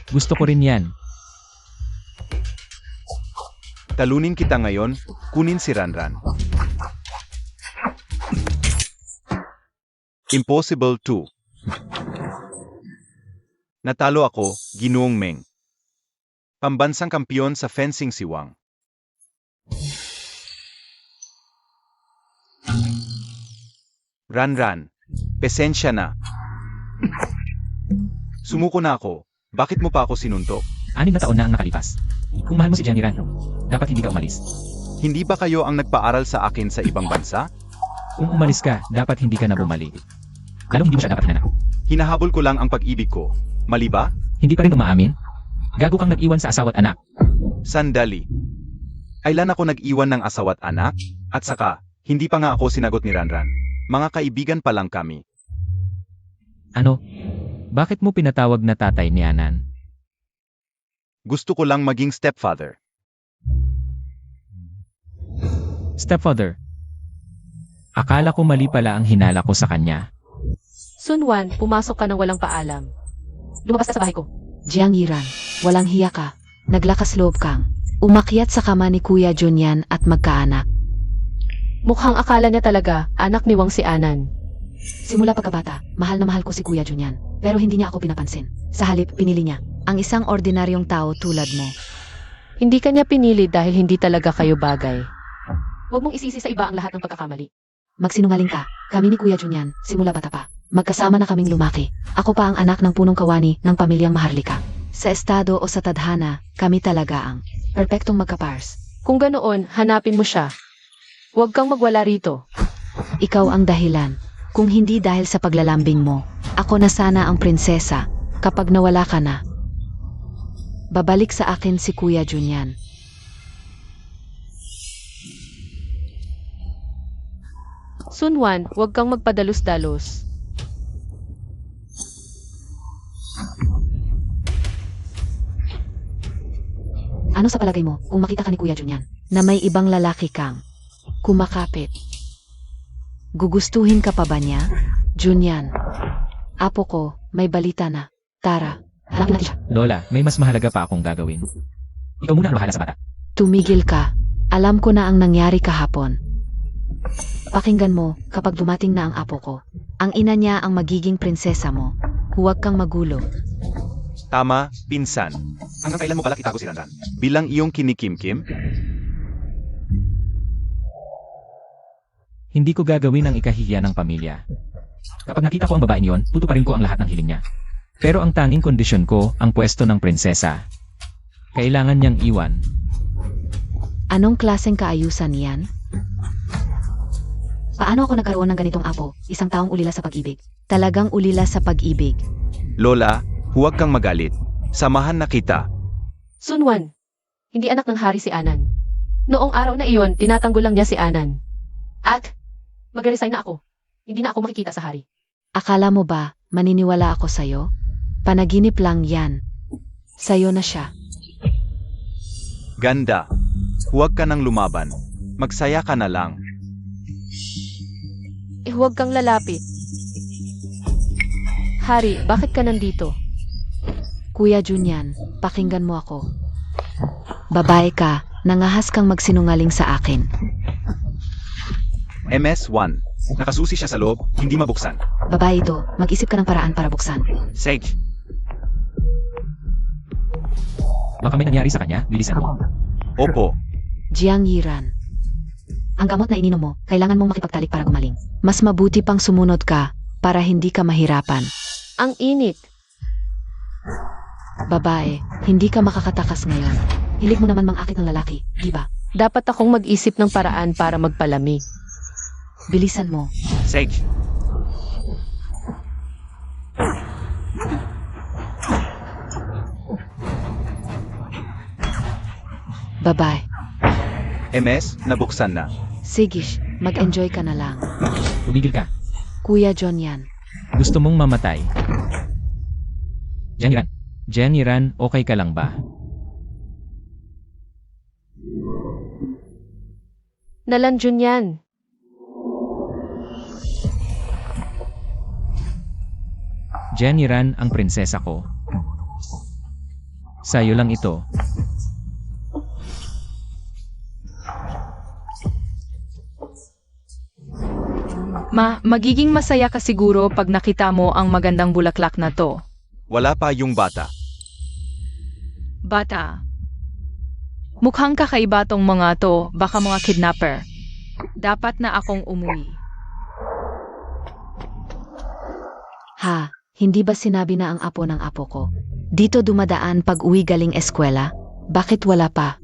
Gusto ko rin yan. Talunin kita ngayon, kunin si Ranran. Impossible 2. Natalo ako, Ginoong Meng. Pambansang kampiyon sa fencing si Wang. Ranran, pesensya na. Sumuko na ako. Bakit mo pa ako sinuntok? 6 na taon na ang nakalipas. Kung mahal mo si Jenny Ran, dapat hindi ka umalis. Hindi ba kayo ang nagpaaral sa akin sa ibang bansa? Kung umalis ka, dapat hindi ka na bumalik. Lalong hindi mo siya dapat hinanap. Hinahabol ko lang ang pag-ibig ko. Mali ba? Hindi pa rin umaamin? Gago kang nag-iwan sa asawa't anak. Sandali. Kailan ako nag-iwan ng asawa't anak? At saka, hindi pa nga ako sinagot ni Ranran. Mga kaibigan pa lang kami. Ano? Bakit mo pinatawag na tatay ni Anan? Gusto ko lang maging stepfather. Stepfather. Akala ko mali pala ang hinala ko sa kanya. Sunwan, pumasok ka ng walang paalam. Lumabas ka sa bahay ko. Jiang Yiran, walang hiya ka. Naglakas loob kang. Umakyat sa kama ni Kuya Junyan at magkaanak. Mukhang akala niya talaga, anak ni Wang si Anan. Simula pagkabata, mahal na mahal ko si Kuya Junyan. Pero hindi niya ako pinapansin. Sa halip, pinili niya ang isang ordinaryong tao tulad mo. Hindi ka niya pinili dahil hindi talaga kayo bagay. Huwag mong isisi sa iba ang lahat ng pagkakamali. Magsinungaling ka. Kami ni Kuya Junyan, simula bata pa. Magkasama na kaming lumaki. Ako pa ang anak ng punong kawani ng pamilyang Maharlika. Sa estado o sa tadhana, kami talaga ang perpektong magkapars. Kung ganoon, hanapin mo siya. Huwag kang magwala rito. Ikaw ang dahilan. Kung hindi dahil sa paglalambing mo, ako na sana ang prinsesa kapag nawala ka na. Babalik sa akin si Kuya Junyan. Sunwan, huwag kang magpadalos-dalos. Ano sa palagay mo kung makita ka ni Kuya Junyan na may ibang lalaki kang kumakapit? Gugustuhin ka pa ba niya? Junyan, apo ko, may balita na. Tara, hanapin natin siya. Lola, may mas mahalaga pa akong gagawin. Ikaw muna ang bahala sa bata. Tumigil ka. Alam ko na ang nangyari kahapon. Pakinggan mo kapag dumating na ang apo ko. Ang ina niya ang magiging prinsesa mo. Huwag kang magulo. Tama, pinsan. Hanggang kailan mo balak itago si Ranran? Bilang iyong kinikimkim? Hindi ko gagawin ang ikahihiya ng pamilya. Kapag nakita ko ang babaeng yon, tutuparin ko ang lahat ng hiling niya. Pero ang tanging kondisyon ko, ang pwesto ng prinsesa. Kailangan niyang iwan. Anong klaseng kaayusan yan? Paano ako nagkaroon ng ganitong apo? Isang taong ulila sa pag-ibig. Talagang ulila sa pag-ibig. Lola, huwag kang magalit. Samahan na kita. Sunwan, hindi anak ng hari si Anan. Noong araw na iyon, tinatanggol lang niya si Anan. At, mag-resign na ako. Hindi na ako makikita sa hari. Akala mo ba, maniniwala ako sa'yo? Panaginip lang yan. Sa'yo na siya. Ganda. Huwag ka nang lumaban. Magsaya ka na lang. Huwag kang lalapit. Hari, bakit ka nandito? Kuya Junyan, pakinggan mo ako. Babae ka, nangahas kang magsinungaling sa akin. MS-1. Nakasusi siya sa loob, hindi mabuksan. Babae ito, mag-isip ka ng paraan para buksan. Sage, Baka may nangyari sa kanya, bilisan mo. Opo, Jiang Yiran. Ang gamot na ininom mo, kailangan mong makipagtalik para gumaling. Mas mabuti pang sumunod ka para hindi ka mahirapan. Ang init. Babae, hindi ka makakatakas ngayon. Hilig mo naman mangakit ng lalaki, di ba? Dapat akong mag-isip ng paraan para magpalamig. Bilisan mo. Sage. Babae. MS, nabuksan na. Sigish, mag-enjoy ka na lang. Tumigil ka. Kuya John yan. Gusto mong mamatay. Jeniran. Jeniran, okay ka lang ba? Nalanjun yan. Jeniran ang prinsesa ko. Sa'yo lang ito. Magiging masaya ka siguro pag nakita mo ang magandang bulaklak na to. Wala pa yung bata. Bata. Mukhang kakaiba tong mga to, baka mga kidnapper. Dapat na akong umuwi. Ha, hindi ba sinabi na ang apo ng apo ko? Dito dumadaan pag uwi galing eskwela? Bakit wala pa?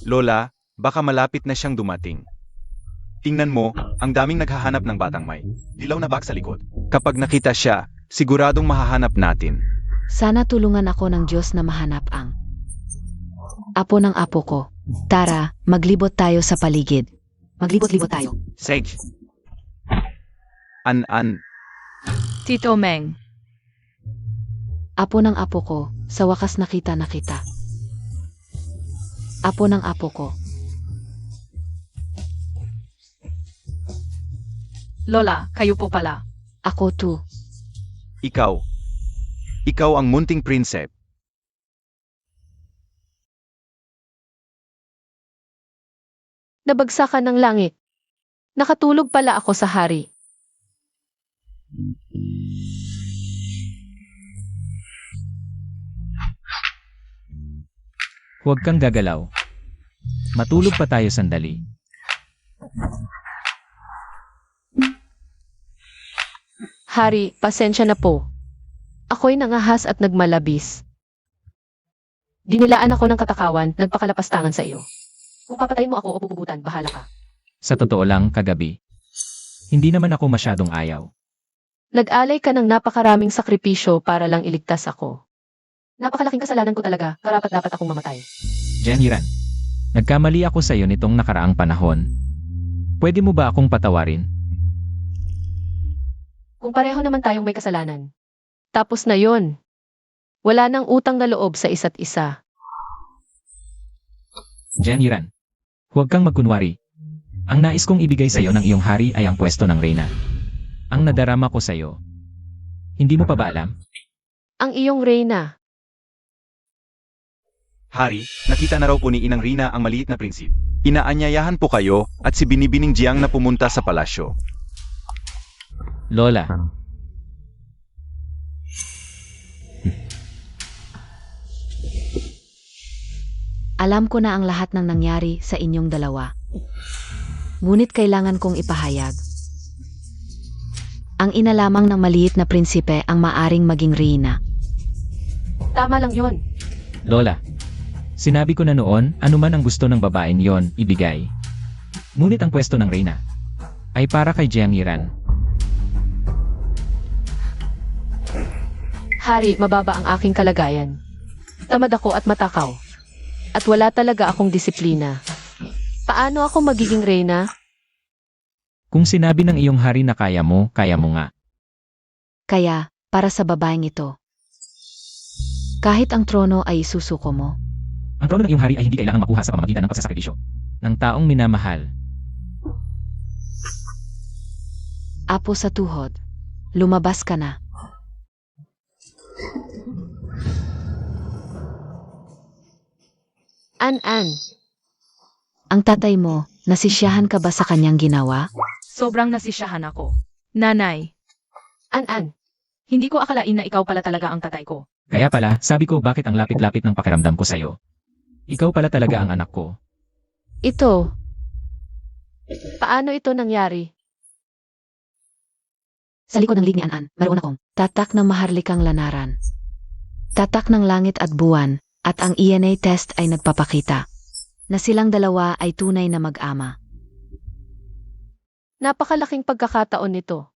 Lola, baka malapit na siyang dumating. Tingnan mo, ang daming naghahanap ng batang may dilaw na bag sa likod. Kapag nakita siya, siguradong mahahanap natin. Sana tulungan ako ng Diyos na mahanap ang apo ng apo ko. Tara, maglibot tayo sa paligid. Maglibot-libot tayo. Sage. An. Tito Meng. Apo ng apo ko, sa wakas nakita na kita. Apo ng apo ko. Lola, kayo po pala. Ako too. Ikaw. Ikaw ang munting prinsep. Nabagsakan ng langit. Nakatulog pala ako sa hari. Huwag kang gagalaw. Matulog pa tayo sandali. Hari, pasensya na po. Ako'y nangahas at nagmalabis. Dinilaan ako ng katakawan, nagpakalapastangan sa iyo. Kung papatayin mo ako o pupugutan, bahala ka. Sa totoo lang, kagabi. Hindi naman ako masyadong ayaw. Nag-alay ka ng napakaraming sakripisyo para lang iligtas ako. Napakalaking kasalanan ko talaga, karapat-dapat akong mamatay. Jeniran. Nagkamali ako sa iyo nitong nakaraang panahon. Pwede mo ba akong patawarin? Kung pareho naman tayong may kasalanan. Tapos na yon. Wala nang utang na loob sa isa't isa. Jeniran. Huwag kang magkunwari. Ang nais kong ibigay sa iyo ng iyong hari ay ang pwesto ng reyna. Ang nadarama ko sa iyo. Hindi mo pa ba alam? Ang iyong reyna. Hari, nakita na raw po ni Inang Rina ang maliit na prinsip. Inaanyayahan po kayo at si Binibining Jiang na pumunta sa palasyo. Lola. Alam ko na ang lahat ng nangyari sa inyong dalawa. Ngunit kailangan kong ipahayag. Ang ina lamang ng maliit na prinsipe ang maaring maging reyna. Tama lang yon. Lola. Sinabi ko na noon, anuman ang gusto ng babaeng yon, ibigay. Ngunit ang pwesto ng reyna ay para kay Jiang Yiran. Hari, mababa ang aking kalagayan. Tamad ako at matakaw. At wala talaga akong disiplina. Paano ako magiging reyna? Kung sinabi ng iyong hari na kaya mo nga. Kaya, para sa babaeng ito, kahit ang trono ay isusuko mo, Ang trono ng iyong hari ay hindi kailangang makuha sa pamamagitan ng pagsasakripisyo ng taong minamahal. apo sa tuhod, lumabas ka na. An. Ang tatay mo, nasisyahan ka ba sa kanyang ginawa? Sobrang nasisyahan ako. Nanay, An. hindi ko akalain na ikaw pala talaga ang tatay ko. Kaya pala, sabi ko bakit ang lapit-lapit ng pakiramdam ko sa'yo. Ikaw pala talaga ang anak ko. Ito. Paano ito nangyari? Sa likod ng lig ni Anan, maroon akong tatak ng maharlikang lanaran. Tatak ng langit at buwan, at ang ENA test ay nagpapakita na silang dalawa ay tunay na mag-ama. Napakalaking pagkakataon nito.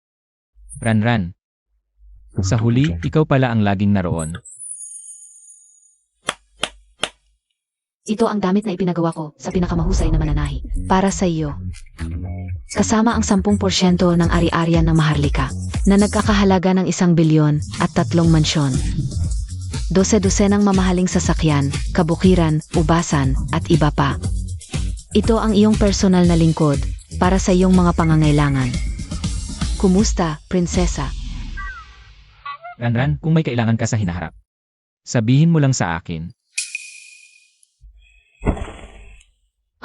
Ran. Sa huli, ikaw pala ang laging naroon. Ito ang damit na ipinagawa ko sa pinakamahusay na mananahi para sa iyo. Kasama ang 10% ng ari-arian ng Maharlika na nagkakahalaga ng 1 bilyon at 3 mansyon. 12-dosenang mamahaling sasakyan, kabukiran, ubasan, at iba pa. Ito ang iyong personal na lingkod para sa iyong mga pangangailangan. Kumusta, prinsesa? Ran, kung may kailangan ka sa hinaharap, sabihin mo lang sa akin.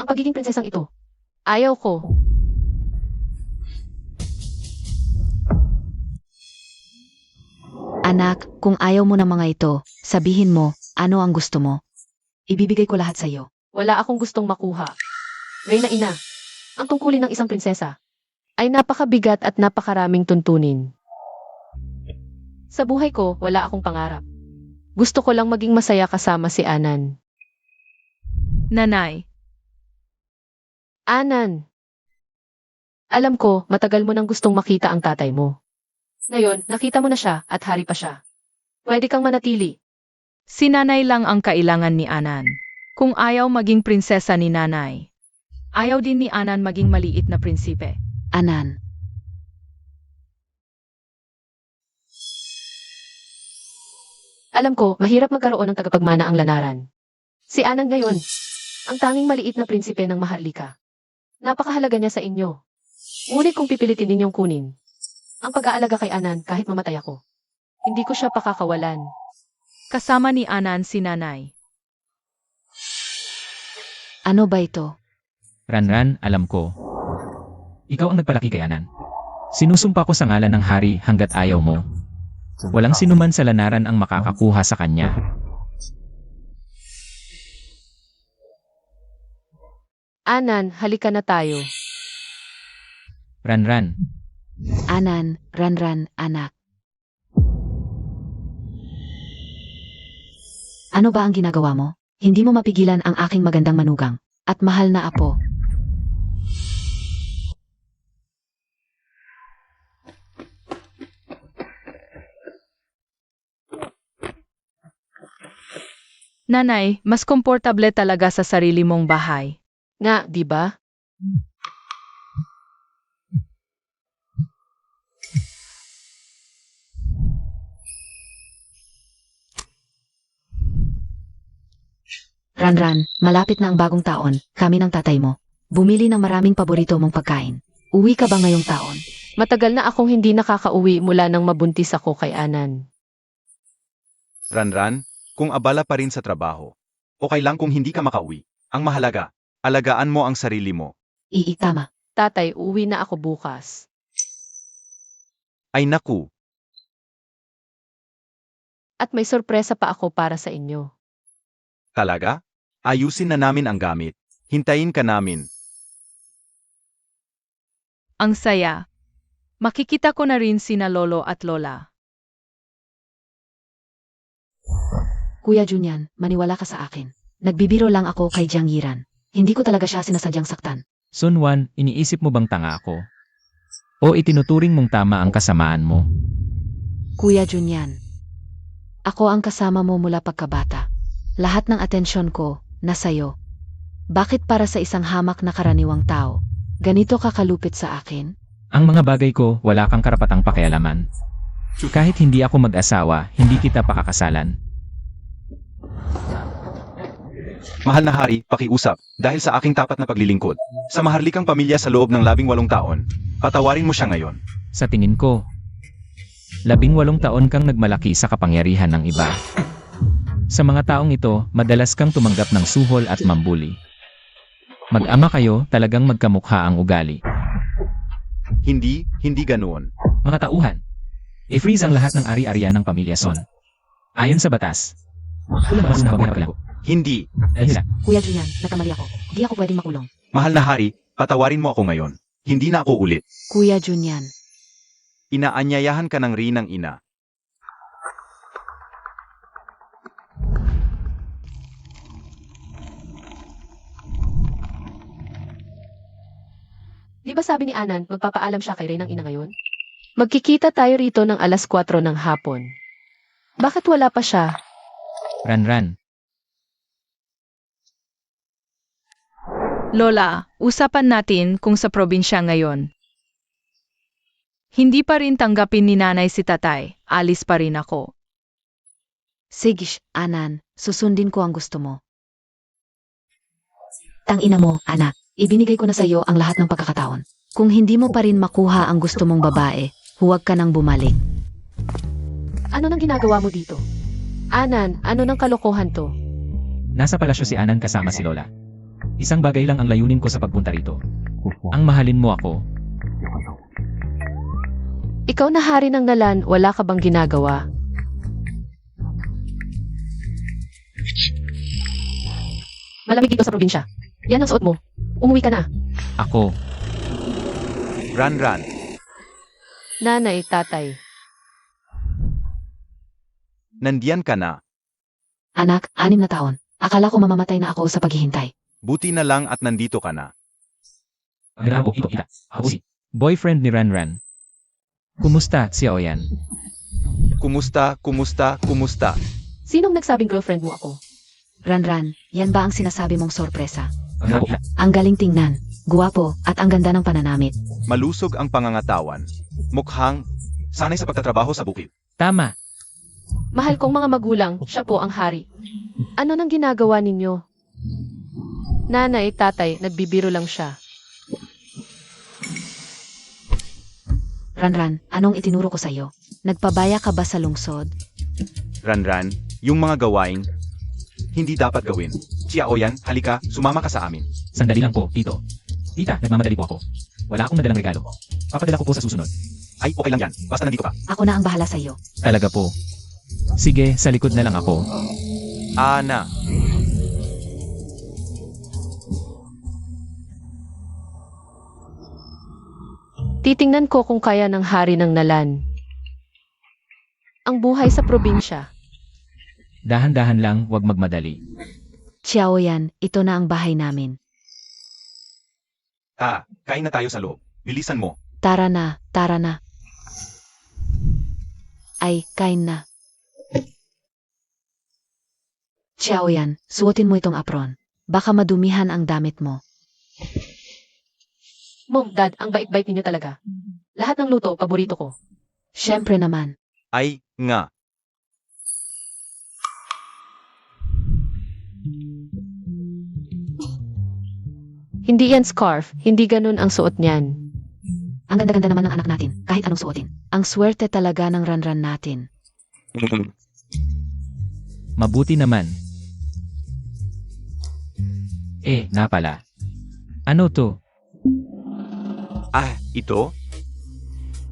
Ang pagiging prinsesang ito. Ayaw ko. Anak, kung ayaw mo ng mga ito, sabihin mo, ano ang gusto mo? Ibibigay ko lahat sa iyo. Wala akong gustong makuha. Reyna ina, ang tungkulin ng isang prinsesa ay napakabigat at napakaraming tuntunin. Sa buhay ko, wala akong pangarap. Gusto ko lang maging masaya kasama si Anan. Nanay, Anan! Alam ko, matagal mo nang gustong makita ang tatay mo. Ngayon, nakita mo na siya at hari pa siya. Pwede kang manatili. si nanay lang ang kailangan ni Anan. Kung ayaw maging prinsesa ni nanay, ayaw din ni Anan maging maliit na prinsipe. Anan. Alam ko, mahirap magkaroon ng tagapagmana ang lanaran. Si Anan ngayon, ang tanging maliit na prinsipe ng Maharlika. Napakahalaga niya sa inyo. Ngunit kung pipilitin ninyong kunin ang pag-aalaga kay Anan kahit mamatay ako, hindi ko siya pakakawalan. Kasama ni Anan si nanay. Ano ba ito? Ran, alam ko. Ikaw ang nagpalaki kay Anan. Sinusumpa ko sa ngalan ng hari hanggat ayaw mo. Walang sinuman sa lanaran ang makakakuha sa kanya. Anan, halika na tayo. Ran. Anan, Ran, anak. Ano ba ang ginagawa mo? Hindi mo mapigilan ang aking magandang manugang at mahal na apo. Nanay, mas komportable talaga sa sarili mong bahay. Nga, di ba? Ran, malapit na ang bagong taon, kami ng tatay mo. Bumili ng maraming paborito mong pagkain. Uwi ka ba ngayong taon? Matagal na akong hindi nakakauwi mula nang mabuntis ako kay Anan. Ran, kung abala pa rin sa trabaho. Okay lang kung hindi ka makauwi. Ang mahalaga, alagaan mo ang sarili mo. Tama. Tatay, uwi na ako bukas. Ay naku, At may sorpresa pa ako para sa inyo. talaga? Ayusin na namin ang gamit. Hintayin ka namin. Ang saya. Makikita ko na rin sina lolo at lola. Kuya Junyan, maniwala ka sa akin. Nagbibiro lang ako kay Jiang Yiran. Hindi ko talaga siya sinasadyang saktan. Sun Wan, iniisip mo bang tanga ako? O itinuturing mong tama ang kasamaan mo? Kuya Junyan, ako ang kasama mo mula pagkabata. Lahat ng atensyon ko, nasa'yo. Bakit para sa isang hamak na karaniwang tao, ganito kakalupit sa akin? Ang mga bagay ko, wala kang karapatang pakialaman. Kahit hindi ako mag-asawa, hindi kita pakakasalan. Mahal na hari, pakiusap, dahil sa aking tapat na paglilingkod. Sa maharlikang pamilya sa loob ng 18 taon. Patawarin mo siya ngayon. Sa tingin ko, 18 taon kang nagmalaki sa kapangyarihan ng iba. Sa mga taong ito, madalas kang tumanggap ng suhol at mambuli. Mag-ama kayo, talagang magkamukha ang ugali. Hindi ganoon. Mga tauhan, i-freeze ang lahat ng ari-arian ng pamilya Son. Ayon sa batas. Kulang ba sa mga ko? Hindi. Dahil sa Kuya Julian, nagkamali ako. Di ako pwedeng makulong. Mahal na hari, patawarin mo ako ngayon. Hindi na ako ulit. Kuya Julian, Inaanyayahan ka ng rinang ina. Di ba sabi ni Anan, magpapaalam siya kay Reynang ina ngayon? Magkikita tayo rito ng alas 4 ng hapon. Bakit wala pa siya? Ranran. Lola, usapan natin kung sa probinsya ngayon. Hindi pa rin tanggapin ni nanay si tatay, alis pa rin ako. Sige, Anan, susundin ko ang gusto mo. Tangina mo, anak. Ibinigay ko na sa iyo ang lahat ng pagkakataon. Kung hindi mo pa rin makuha ang gusto mong babae, huwag ka nang bumalik. Ano nang ginagawa mo dito? Anan, ano nang kalokohan to? Nasa palasyo si Anan kasama si Lola. Isang bagay lang ang layunin ko sa pagpunta rito. Ang mahalin mo ako. Ikaw na hari ng Nalan, wala ka bang ginagawa? Malamig dito sa probinsya. Yan ang suot mo. Umuwi ka na. Ako. Ranran, Nanay, tatay. nandiyan ka na. Anak, 6 na taon. Akala ko mamamatay na ako sa paghihintay. Buti na lang at nandito ka na. Grabe ito kita. Ako si boyfriend ni Ranran. Kumusta si Oyan? Kumusta, kumusta, kumusta? Sinong nagsabing girlfriend mo ako? Ranran, yan ba ang sinasabi mong sorpresa? Grabe kita. Ang galing tingnan, guwapo, at ang ganda ng pananamit. Malusog ang pangangatawan. Mukhang sanay sa pagtatrabaho sa bukid. Tama. Mahal kong mga magulang, siya po ang hari. Ano nang ginagawa ninyo? Nanay, tatay, nagbibiro lang siya. Ranran, anong itinuro ko sa iyo? Nagpabaya ka ba sa lungsod? Ranran, yung mga gawaing hindi dapat gawin. Siya o yan, halika, sumama ka sa amin. Sandali lang po, Tito. Tita, nagmamadali po ako. Wala akong nadalang regalo. Papadala ko po sa susunod. Ay, okay lang yan. Basta nandito ka. Ako na ang bahala sa iyo. Talaga po. Sige, sa likod na lang ako. Ana, Titingnan ko kung kaya ng hari ng Nalan. Ang buhay sa probinsya. Dahan-dahan lang, wag magmadali. Xiao yan, ito na ang bahay namin. kain na tayo sa loob. Bilisan mo. Tara na, tara na. Ay, kain na. Xiao yan, suotin mo itong apron. Baka madumihan ang damit mo. Mom, Dad, ang bait-bait ninyo talaga. Lahat ng luto, paborito ko. Siyempre naman. Ay, nga. Hindi yan scarf, hindi ganun ang suot niyan. Ang ganda-ganda naman ng anak natin, kahit anong suotin. Ang swerte talaga ng ranran natin. Mabuti naman. Na pala. Ano to? Ito?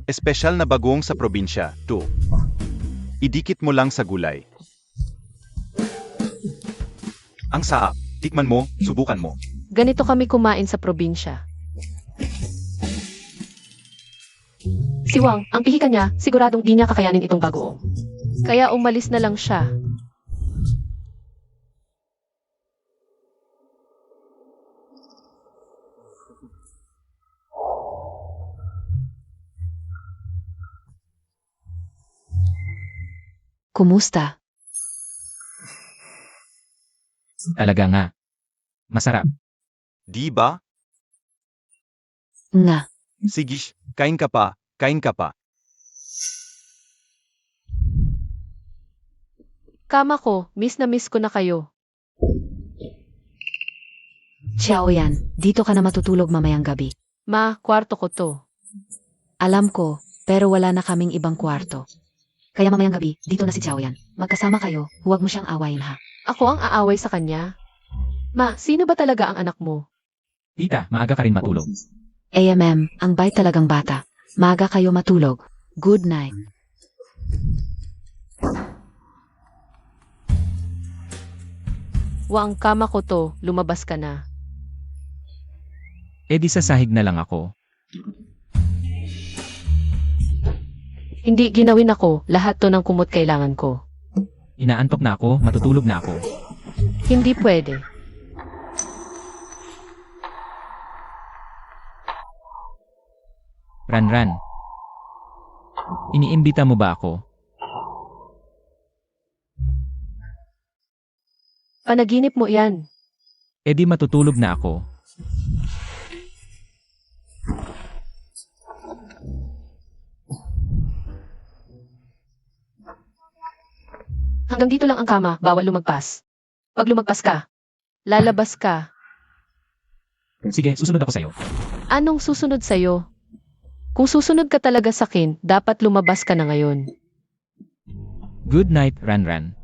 Espesyal na bagoong sa probinsya, 2. Idikit mo lang sa gulay. Ang saap, tikman mo, subukan mo. Ganito kami kumain sa probinsya. Si Wang, ang pihika niya, siguradong di niya kakayanin itong bagoong. Kaya umalis na lang siya. Kumusta? Talaga nga. Masarap. Di ba? Nga. Sige, kain ka pa, kain ka pa. Kama ko, miss na miss ko na kayo. Xiao yan, dito ka na matutulog mamayang gabi. Ma, kwarto ko to. Alam ko, pero wala na kaming ibang kwarto. Kaya mamayang gabi, dito na si Xiao yan. Magkasama kayo, huwag mo siyang awayin ha. Ako ang aaway sa kanya. Ma, sino ba talaga ang anak mo? Tita, maaga ka rin matulog. AMM, ang bait talagang bata. Maaga kayo matulog. Good night. Ang kama ko to, lumabas ka na. E di sa sahig na lang ako. Hindi ginawin ako, lahat to ng kumot kailangan ko. Inaantok na ako, matutulog na ako. Hindi pwede. Ran. Iniimbita mo ba ako? Panaginip mo yan. E di matutulog na ako. Hanggang dito lang ang kama, bawal lumagpas. Pag lumagpas ka, lalabas ka. Sige, susunod ako sa'yo. Anong susunod sa'yo? Kung susunod ka talaga sa akin, dapat lumabas ka na ngayon. Good night, Ran.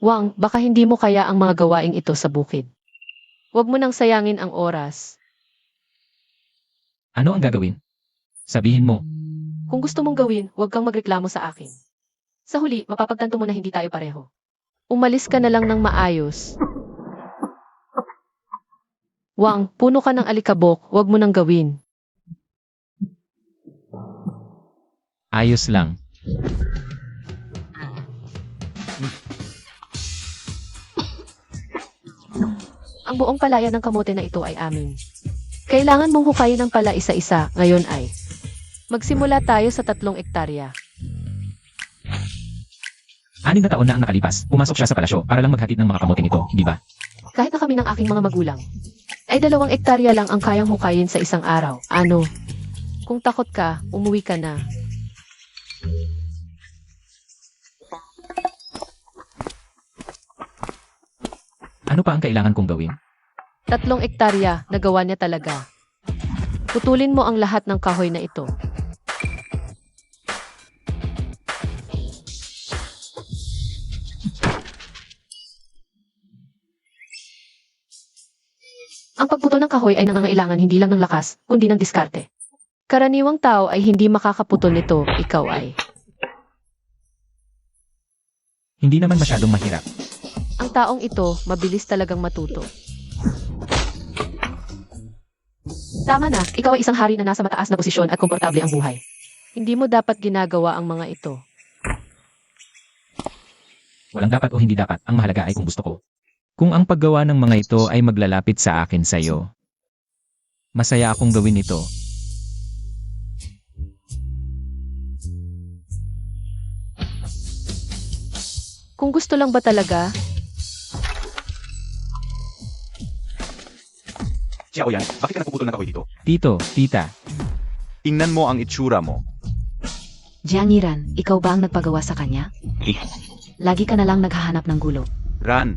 Wang, baka hindi mo kaya ang mga gawaing ito sa bukid. Huwag mo nang sayangin ang oras. Ano ang gagawin? Sabihin mo. Kung gusto mong gawin, huwag kang magreklamo sa akin. Sa huli, mapapagtanto mo na hindi tayo pareho. Umalis ka na lang ng maayos. Wang, puno ka ng alikabok, huwag mo nang gawin. Ayos lang. Ang buong palaya ng kamote na ito ay amin. Kailangan mong hukayin ang pala isa-isa, ngayon ay. Magsimula tayo sa 3 ektarya. 6 na taon na ang nakalipas, pumasok siya sa palasyo para lang maghatid ng mga kamoting ito, di ba? Kahit na kami ng aking mga magulang, ay 2 ektarya lang ang kayang hukayin sa isang araw. Ano? Kung takot ka, umuwi ka na. Ano pa ang kailangan kong gawin? 3 ektarya, nagawa niya talaga. Putulin mo ang lahat ng kahoy na ito. Ang pagputol ng kahoy ay nangangailangan hindi lang ng lakas, kundi ng diskarte. Karaniwang tao ay hindi makakaputol nito, ikaw ay. Hindi naman masyadong mahirap. Ang taong ito, mabilis talagang matuto. Tama na, ikaw ay isang hari na nasa mataas na posisyon at komportable ang buhay. Hindi mo dapat ginagawa ang mga ito. Walang dapat o hindi dapat, ang mahalaga ay kung gusto ko. Kung ang paggawa ng mga ito ay maglalapit sa akin sa'yo, masaya akong gawin ito. Kung gusto lang ba talaga, Siya o yan, bakit ka nagpuputol ng kahoy dito? Tito, tita, Tingnan mo ang itsura mo. Jiang Yiran, ikaw ba ang nagpagawa sa kanya? Lagi ka na lang naghahanap ng gulo. Ran.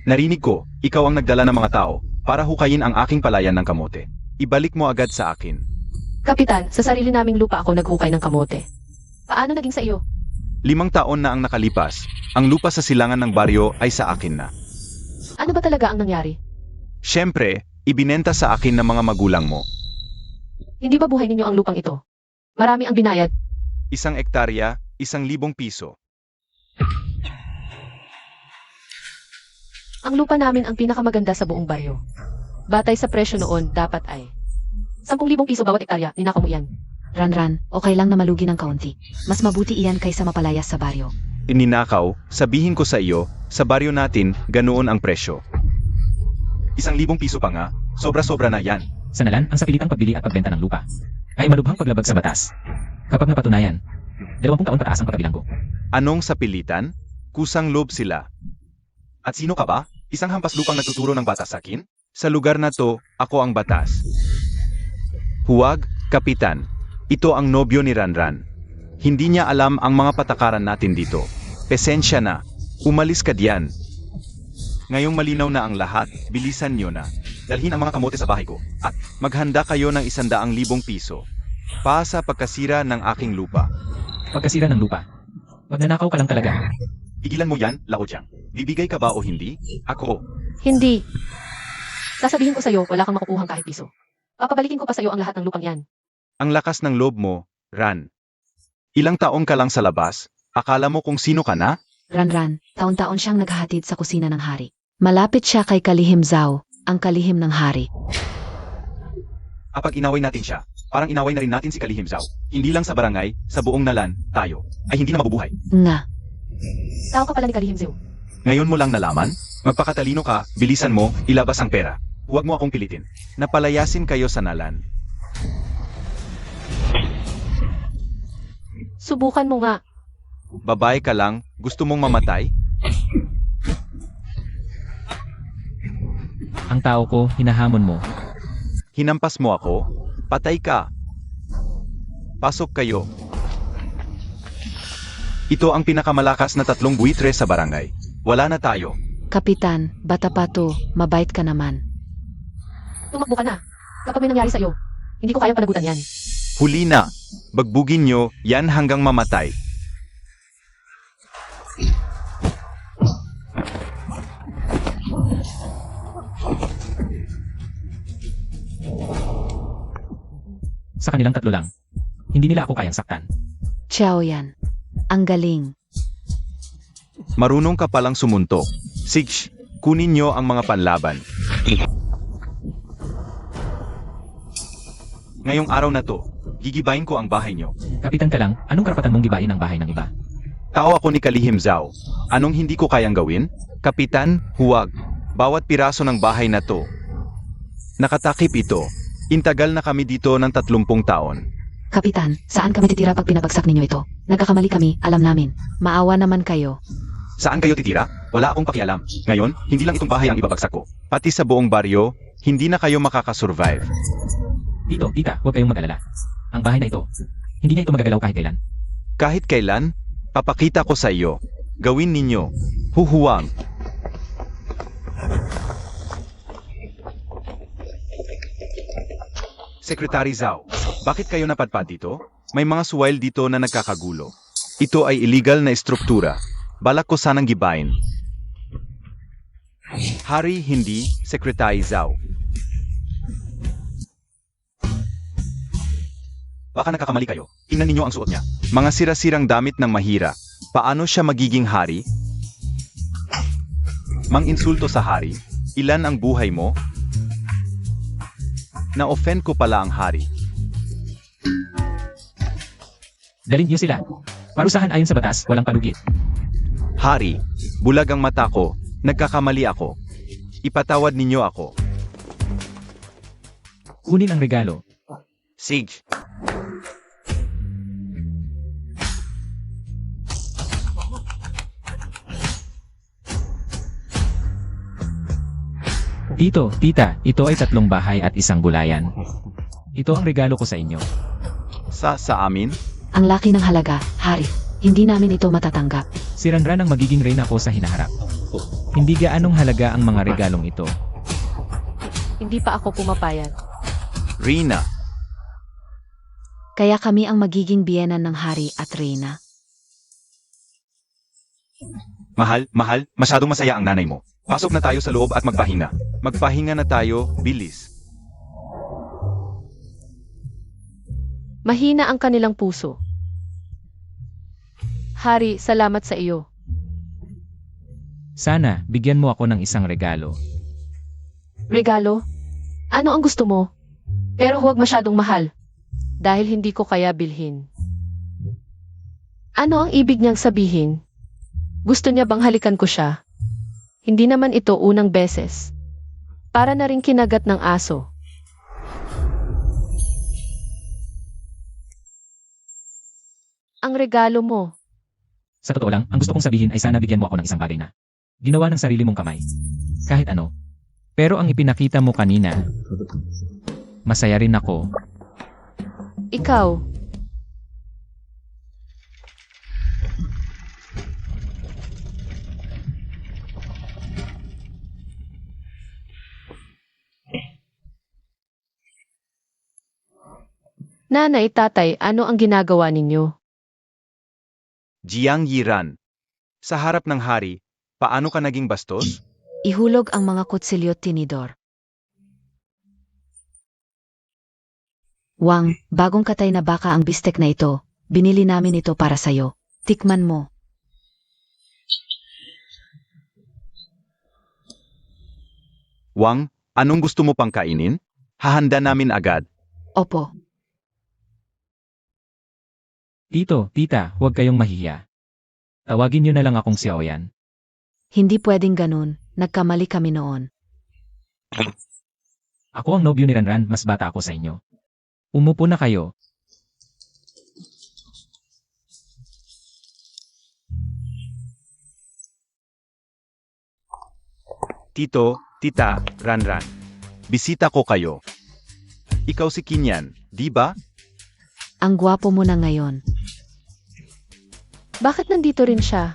Narinig ko, ikaw ang nagdala ng mga tao para hukayin ang aking palayan ng kamote. Ibalik mo agad sa akin. Kapitan, sa sarili naming lupa ako naghukay ng kamote. Paano naging sa iyo? 5 taon na ang nakalipas, ang lupa sa silangan ng baryo ay sa akin na. Ano ba talaga ang nangyari? Siyempre, ibinenta sa akin ng mga magulang mo. Hindi ba buhay ninyo ang lupang ito? Marami ang binayad. 1 ektarya, 1,000 piso. Ang lupa namin ang pinakamaganda sa buong baryo. Batay sa presyo noon, dapat ay 10,000 piso bawat ektarya, ninakaw mo iyan. Ran, okay lang na malugi ng kaunti. Mas mabuti iyan kaysa mapalayas sa baryo. Ininakaw, sabihin ko sa iyo, sa baryo natin, ganoon ang presyo. 1,000 piso pa nga, sobra-sobra na yan. sanalan ang sapilitang pagbili at pagbenta ng lupa ay malubhang paglabag sa batas. Kapag napatunayan, 20 taon pataas ang pagkabilanggo. Anong sapilitan? Kusang loob sila. At sino ka ba? Isang hampas lupang nagtuturo ng batas sa akin? Sa lugar na to, ako ang batas. Huwag, Kapitan. Ito ang nobyo ni Ranran. Hindi niya alam ang mga patakaran natin dito. Pesensya na. Umalis ka diyan. Ngayong malinaw na ang lahat, bilisan niyo na. Dalhin ang mga kamote sa bahay ko. At maghanda kayo ng 100,000 piso. Pa sa pagkasira ng aking lupa. Pagkasira ng lupa. Magnanakaw ka lang talaga. Igilan mo yan, Lao Jiang. Bibigay ka ba o hindi? Ako. Hindi. Sasabihin ko sa'yo, wala kang makukuhang kahit piso. Papabalikin ko pa sa'yo ang lahat ng lupang yan. Ang lakas ng loob mo, Ran. Ilang taon ka lang sa labas, akala mo kung sino ka na? Ran, taon-taon siyang naghahatid sa kusina ng hari. Malapit siya kay Kalihim Zhao, ang kalihim ng hari. Kapag inaway natin siya, parang inaway na rin natin si Kalihim Zhao. Hindi lang sa barangay, sa buong Nalan, tayo, ay hindi na mabubuhay. Nga, Tao ka pala ni Kalihim Zhao. Ngayon mo lang nalaman? Magpakatalino ka, bilisan mo, ilabas ang pera. Huwag mo akong pilitin. Napalayasin kayo sa Nalan. Subukan mo nga. Babae ka lang, gusto mong mamatay? Ang tao ko, hinahamon mo. Hinampas mo ako? Patay ka. Pasok kayo. Ito ang pinakamalakas na 3 buitre sa barangay. Wala na tayo. Kapitan, bata pa to, mabait ka naman. Tumakbo ka na. Kapag may nangyari sa'yo, hindi ko kayang panagutan yan. Huli na. Bagbugin nyo, yan hanggang mamatay. Sa kanilang 3 lang. Hindi nila ako kayang saktan. Xiao yan. Ang galing. Marunong ka palang sumuntok. Sige, kunin nyo ang mga panlaban. Ngayong araw na to, gigibayin ko ang bahay nyo. Kapitan ka lang, anong karapatan mong gibain ang bahay ng iba? Tao ako ni Kalihim Zhao. Anong hindi ko kayang gawin? Kapitan, huwag. Bawat piraso ng bahay na to. Nakatakip ito. Intagal na kami dito ng 30 taon. Kapitan, saan kami titira pag pinabagsak ninyo ito? Nagkakamali kami, alam namin. Maawa naman kayo. Saan kayo titira? Wala akong pakialam. Ngayon, hindi lang itong bahay ang ibabagsak ko. Pati sa buong baryo, hindi na kayo makakasurvive. Tito, tita, huwag kayong mag-alala. Ang bahay na ito, hindi na ito magagalaw kahit kailan. Kahit kailan, papakita ko sa iyo. Gawin ninyo. Huhuwang. Secretary Zhao, bakit kayo napadpad dito? May mga suwail dito na nagkakagulo. Ito ay illegal na estruktura. Balak ko sanang gibain. Hari, hindi, Secretary Zhao. Baka nagkakamali kayo. Tingnan ninyo ang suot niya. Mga sira-sirang damit ng mahira. Paano siya magiging hari? Mang-insulto sa hari? Ilan ang buhay mo? Na-offend ko pala ang hari. Dalhin niyo sila. Parusahan ayon sa batas, walang palugit. Hari, bulag ang mata ko. Nagkakamali ako. Ipatawad ninyo ako. Kunin ang regalo. Sige. Tito, tita, ito ay 3 bahay at 1 gulayan. Ito ang regalo ko sa inyo. Sa amin? Ang laki ng halaga, hari. Hindi namin ito matatanggap. Si Ranran ang magiging reyna ko sa hinaharap. Hindi gaanong halaga ang mga regalong ito. Hindi pa ako pumapayag. Rina, Kaya kami ang magiging biyenan ng hari at reyna. mahal, masyadong masaya ang nanay mo. Pasok na tayo sa loob at magpahinga. Magpahinga na tayo, bilis. Mahina ang kanilang puso. Hari, salamat sa iyo. Sana, bigyan mo ako ng isang regalo. Regalo? Ano ang gusto mo? Pero huwag masyadong mahal. Dahil hindi ko kaya bilhin. Ano ang ibig niyang sabihin? Gusto niya bang halikan ko siya? Hindi naman ito unang beses. Para na rin kinagat ng aso. Ang regalo mo. Sa totoo lang, ang gusto kong sabihin ay sana bigyan mo ako ng isang bagay na ginawa ng sarili mong kamay. Kahit ano. Pero ang ipinakita mo kanina, masaya rin ako. Ikaw. Nanay, tatay, ano ang ginagawa ninyo? Jiang Yiran. Sa harap ng hari, paano ka naging bastos? Ihulog ang mga kutsilyo tinidor. Wang, bagong katay na baka ang bistek na ito. Binili namin ito para sayo. Tikman mo. Wang, anong gusto mo pang kainin? Hahanda namin agad. Opo. Tito, tita, huwag kayong mahiya. Tawagin niyo na lang akong si Oyan. Hindi pwedeng ganun. Nagkamali kami noon. Ako ang nobyo ni Ranran, mas bata ako sa inyo. Umupo na kayo. Tito, tita, Ranran. Bisita ko kayo. Ikaw si Kinyan, di ba? Ang gwapo mo na ngayon. Bakit nandito rin siya?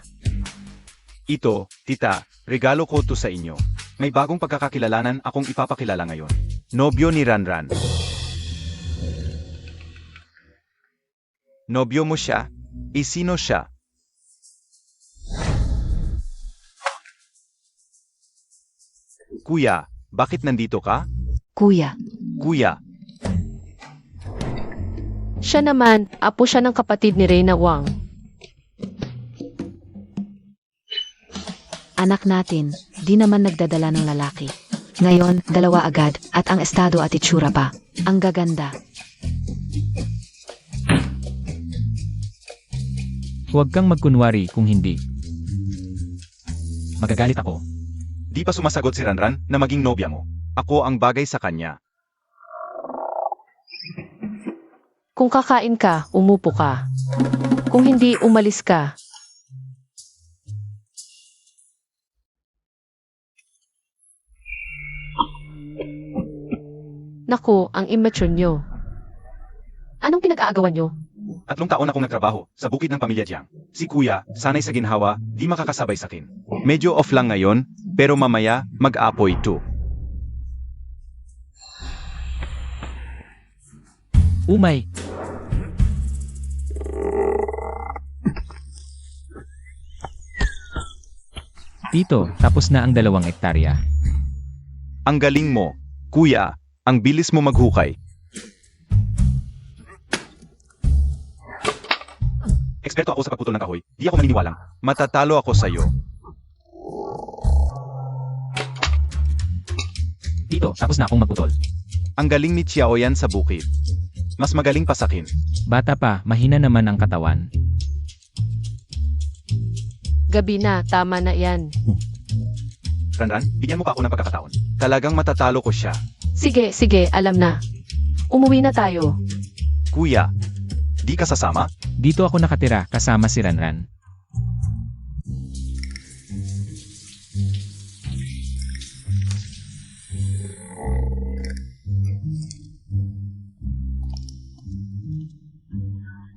Ito, tita, regalo ko to sa inyo. May bagong pagkakakilalanan akong ipapakilala ngayon. Nobyo ni Ranran. Nobyo mo siya? Sino siya? Kuya, bakit nandito ka? Kuya, Kuya, Siya naman, apo siya ng kapatid ni Reyna Wang. anak natin, di naman nagdadala ng lalaki. Ngayon, dalawa agad, at ang estado at itsura pa. Ang gaganda. Huwag kang magkunwari kung hindi. Magagalit ako. di pa sumasagot si Ranran na maging nobya mo. Ako ang bagay sa kanya. Kung kakain ka, umupo ka. Kung hindi, umalis ka. Naku, ang immature nyo. Anong pinag-aagawan nyo? 3 taon akong nagtrabaho sa bukid ng pamilya Jiang. Si kuya, sanay sa ginhawa, di makakasabay sa akin. Medyo off lang ngayon, pero mamaya, mag-apoy to. Umay! Tito, tapos na ang 2 hektarya. Ang galing mo, kuya, ang bilis mo maghukay. Eksperto ako sa pagputol ng kahoy, di ako maniniwalang. Matatalo ako sa'yo. Tito, tapos na akong magputol. Ang galing ni Xiaoyan sa bukid. Mas magaling pa sa akin. Bata pa, mahina naman ang katawan. Gabi na, tama na yan. Ranran, bigyan mo pa ako ng pagkakataon. Talagang matatalo ko siya. Sige, sige, alam na. Umuwi na tayo. Kuya, di ka sasama? Dito ako nakatira kasama si Ranran.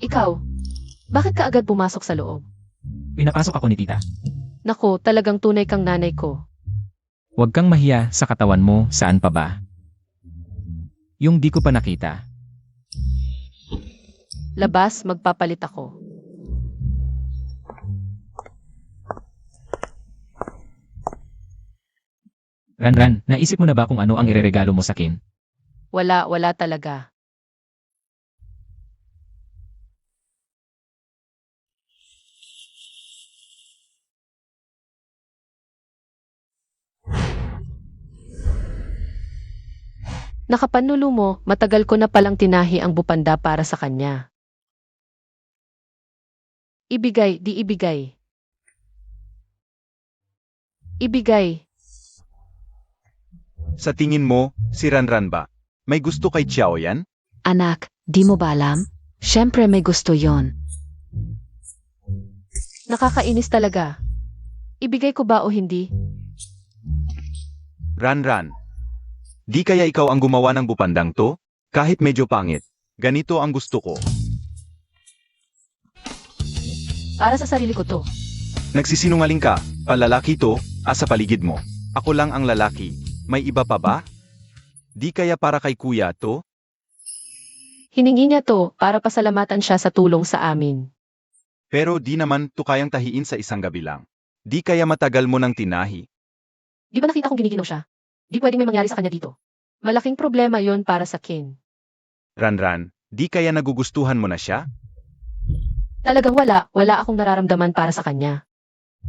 Ikaw, bakit ka agad pumasok sa loob? Pinapasok ako ni tita. Naku, talagang tunay kang nanay ko. Huwag kang mahiya sa katawan mo, saan pa ba? Yung di ko pa nakita. Labas, magpapalit ako. Ranran, naisip mo na ba kung ano ang ireregalo mo sa akin? Wala talaga. Nakapanulo mo, matagal ko na palang tinahi ang bupanda para sa kanya. Ibigay, di ibigay. Ibigay. Sa tingin mo, si Ranran ba? May gusto kay Xiaoyan? Anak, di mo ba alam? Siyempre may gusto yon. Nakakainis talaga. Ibigay ko ba o hindi? Ranran. Di kaya ikaw ang gumawa ng bupandang to? Kahit medyo pangit. Ganito ang gusto ko. Para sa sarili ko to. Nagsisinungaling ka. Palalaki to, sa paligid mo. Ako lang ang lalaki. May iba pa ba? Di kaya para kay kuya to? Hiningi niya to para pasalamatan siya sa tulong sa amin. Pero di naman to kayang tahiin sa isang gabi lang. Di kaya matagal mo nang tinahi. Di ba nakita kong giniginaw siya? Di pwedeng may mangyari sa kanya dito. Malaking problema yon para sa Kin. Ranran, di kaya nagugustuhan mo na siya? Talagang wala akong nararamdaman para sa kanya.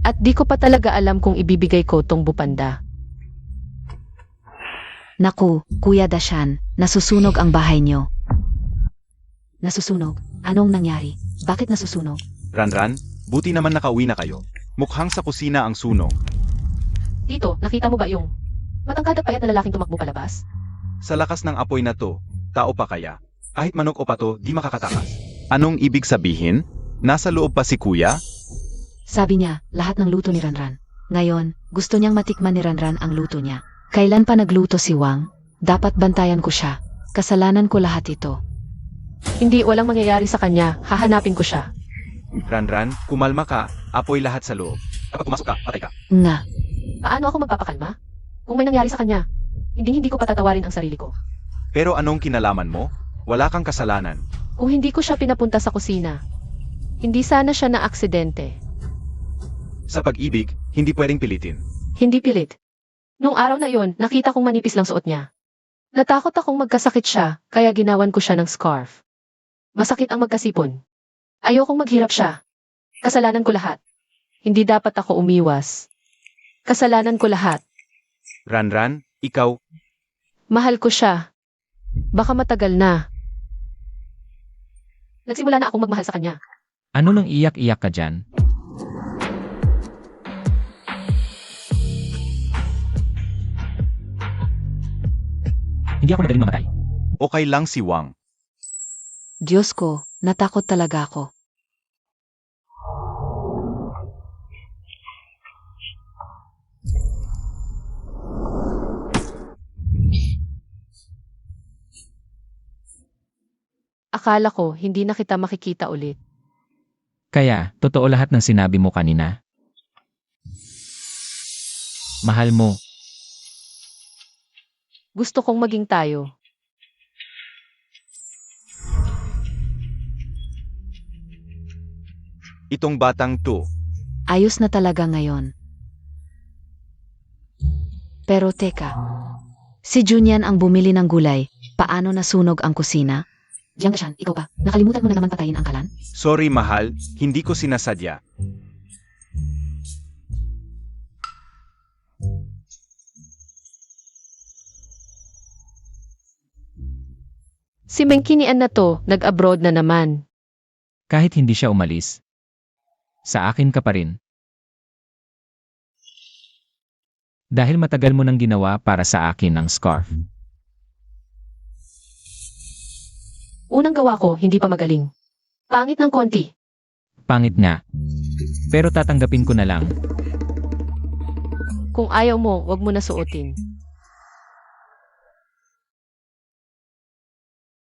At di ko pa talaga alam kung ibibigay ko tong bupanda. Naku, Kuya Dashan, nasusunog ang bahay niyo. Nasusunog? Anong nangyari? Bakit nasusunog? Ranran, buti naman nakauwi na kayo. Mukhang sa kusina ang sunog. Tito, nakita mo ba yung matangkad at payat na lalaking tumakbo palabas? Sa lakas ng apoy na to, tao pa kaya? Kahit manok o pato, di makakatakas. Anong ibig sabihin? Nasa loob pa si kuya? Sabi niya, lahat ng luto ni Ranran. Ngayon, gusto niyang matikman ni Ranran ang luto niya. Kailan pa nagluto si Wang? Dapat bantayan ko siya. Kasalanan ko lahat ito. Hindi, walang mangyayari sa kanya. Hahanapin ko siya. Ranran, kumalma ka, apoy lahat sa loob. Kapag pumasok ka, patay ka. Nga, Paano ako magpapakalma? Kung may nangyari sa kanya, hindi ko patatawarin ang sarili ko. Pero anong kinalaman mo? Wala kang kasalanan. Kung hindi ko siya pinapunta sa kusina, hindi sana siya na aksidente. Sa pag-ibig, hindi pwedeng pilitin. Hindi pilit. Nung araw na yon, nakita kong manipis lang suot niya. Natakot akong magkasakit siya, kaya ginawan ko siya ng scarf. Masakit ang magkasipon. Ayokong maghirap siya. Kasalanan ko lahat. Hindi dapat ako umiwas. Kasalanan ko lahat. Ranran, ikaw, Mahal ko siya. Baka matagal na. Nagsimula na akong magmahal sa kanya. Ano nang iyak-iyak ka dyan? Hindi ako madaling mamatay. okay lang si Wang. Diyos ko, natakot talaga ako. Akala ko hindi na kita makikita ulit. Kaya, totoo lahat ng sinabi mo kanina? Mahal mo. Gusto kong maging tayo. Itong batang to, Ayos na talaga ngayon. Pero teka, si Junyan ang bumili ng gulay. Paano nasunog ang kusina? Jiang Dashan, ikaw ba? Nakalimutan mo na naman patayin ang kalan? sorry mahal, hindi ko sinasadya. Si Mengkinian na to, nag-abroad na naman. Kahit hindi siya umalis. Sa akin ka pa rin. Dahil matagal mo nang ginawa para sa akin ang scarf. Unang gawa ko, hindi pa magaling. Pangit ng konti. Pangit nga. Pero tatanggapin ko na lang. Kung ayaw mo, wag mo na suotin.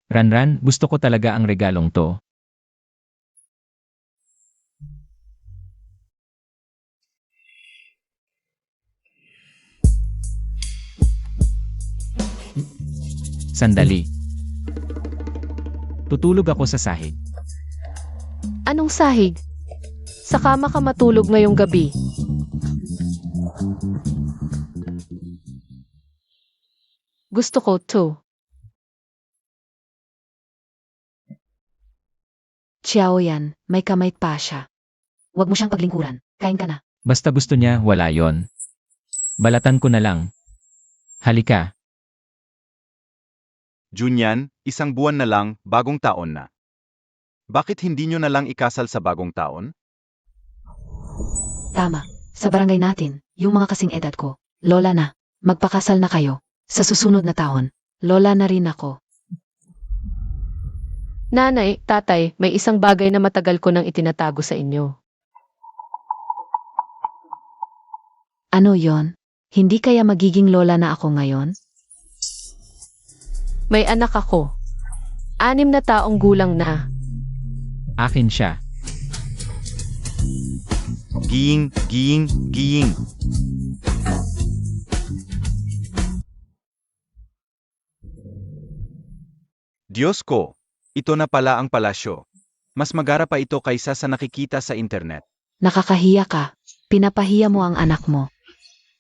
Ranran, gusto ko talaga ang regalong to. Sandali. Tutulog ako sa sahig. Anong sahig? Sa kama ka matulog ngayong gabi. Gusto ko to. Xiao yan, may kamay pa siya. Huwag mo siyang paglingkuran. Kain ka na. Basta gusto niya, wala yon. Balatan ko na lang. Halika. Junyan, 1 buwan na lang, bagong taon na. Bakit hindi nyo na lang ikasal sa bagong taon? Tama. Sa barangay natin, yung mga kasing edad ko, lola na, magpakasal na kayo. Sa susunod na taon, lola na rin ako. Nanay, tatay, may isang bagay na matagal ko nang itinatago sa inyo. Ano yon? Hindi kaya magiging lola na ako ngayon? May anak ako. 6 na taong gulang na. Akin siya. Giying, giying, giying. Diyos ko, ito na pala ang palasyo. Mas magara pa ito kaysa sa nakikita sa internet. Nakakahiya ka. Pinapahiya mo ang anak mo.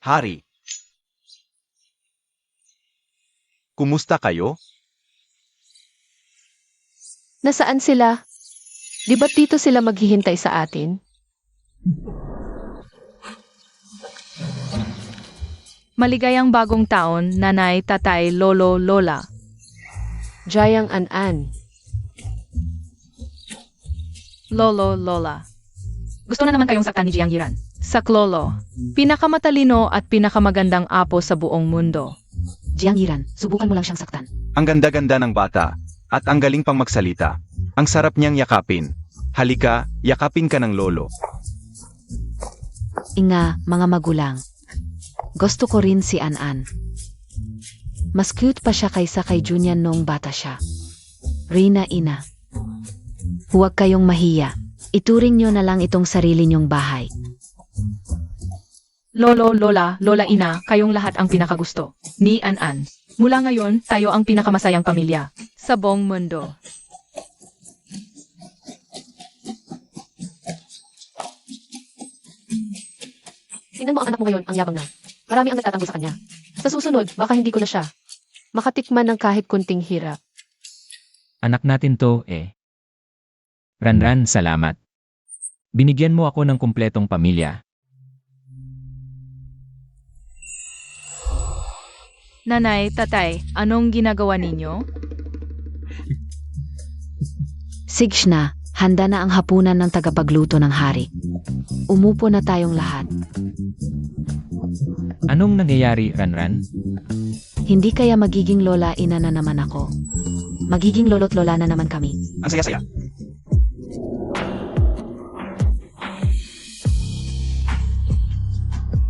Hari. Kumusta kayo? Nasaan sila? Di ba't dito sila maghihintay sa atin? Maligayang bagong taon, nanay, tatay, lolo, lola. Jayang An-an. Lolo, lola. Gusto na naman kayong saktan ni Jiang Yiran. Saklolo. Pinakamatalino at pinakamagandang apo sa buong mundo. Jiang Yiran, subukan mo lang siyang saktan. Ang ganda-ganda ng bata, at ang galing pang magsalita. Ang sarap niyang yakapin. Halika, yakapin ka ng lolo. Inga, mga magulang. Gusto ko rin si An-an. Mas cute pa siya kaysa kay Junyan noong bata siya. Rina, ina. Huwag kayong mahiya. Ituring nyo na lang itong sarili nyong bahay. Lolo, lola, lola, ina, kayong lahat ang pinakagusto. Ni An-an. Mula ngayon, tayo ang pinakamasayang pamilya sa buong mundo. Tingnan mo ang anak mo ngayon, ang yabang na. Marami ang nagtatanggol sa kanya. Sa susunod, baka hindi ko na siya makatikman ng kahit kunting hirap. Anak natin to, eh. Ranran, salamat. Binigyan mo ako ng kumpletong pamilya. Nanay, tatay, anong ginagawa ninyo? Sigshna, handa na ang hapunan ng tagapagluto ng hari. Umupo na tayong lahat. Anong nangyayari, Ranran? Hindi kaya magiging lola ina na naman ako. Magiging lolo't lola na naman kami. Ang saya-saya.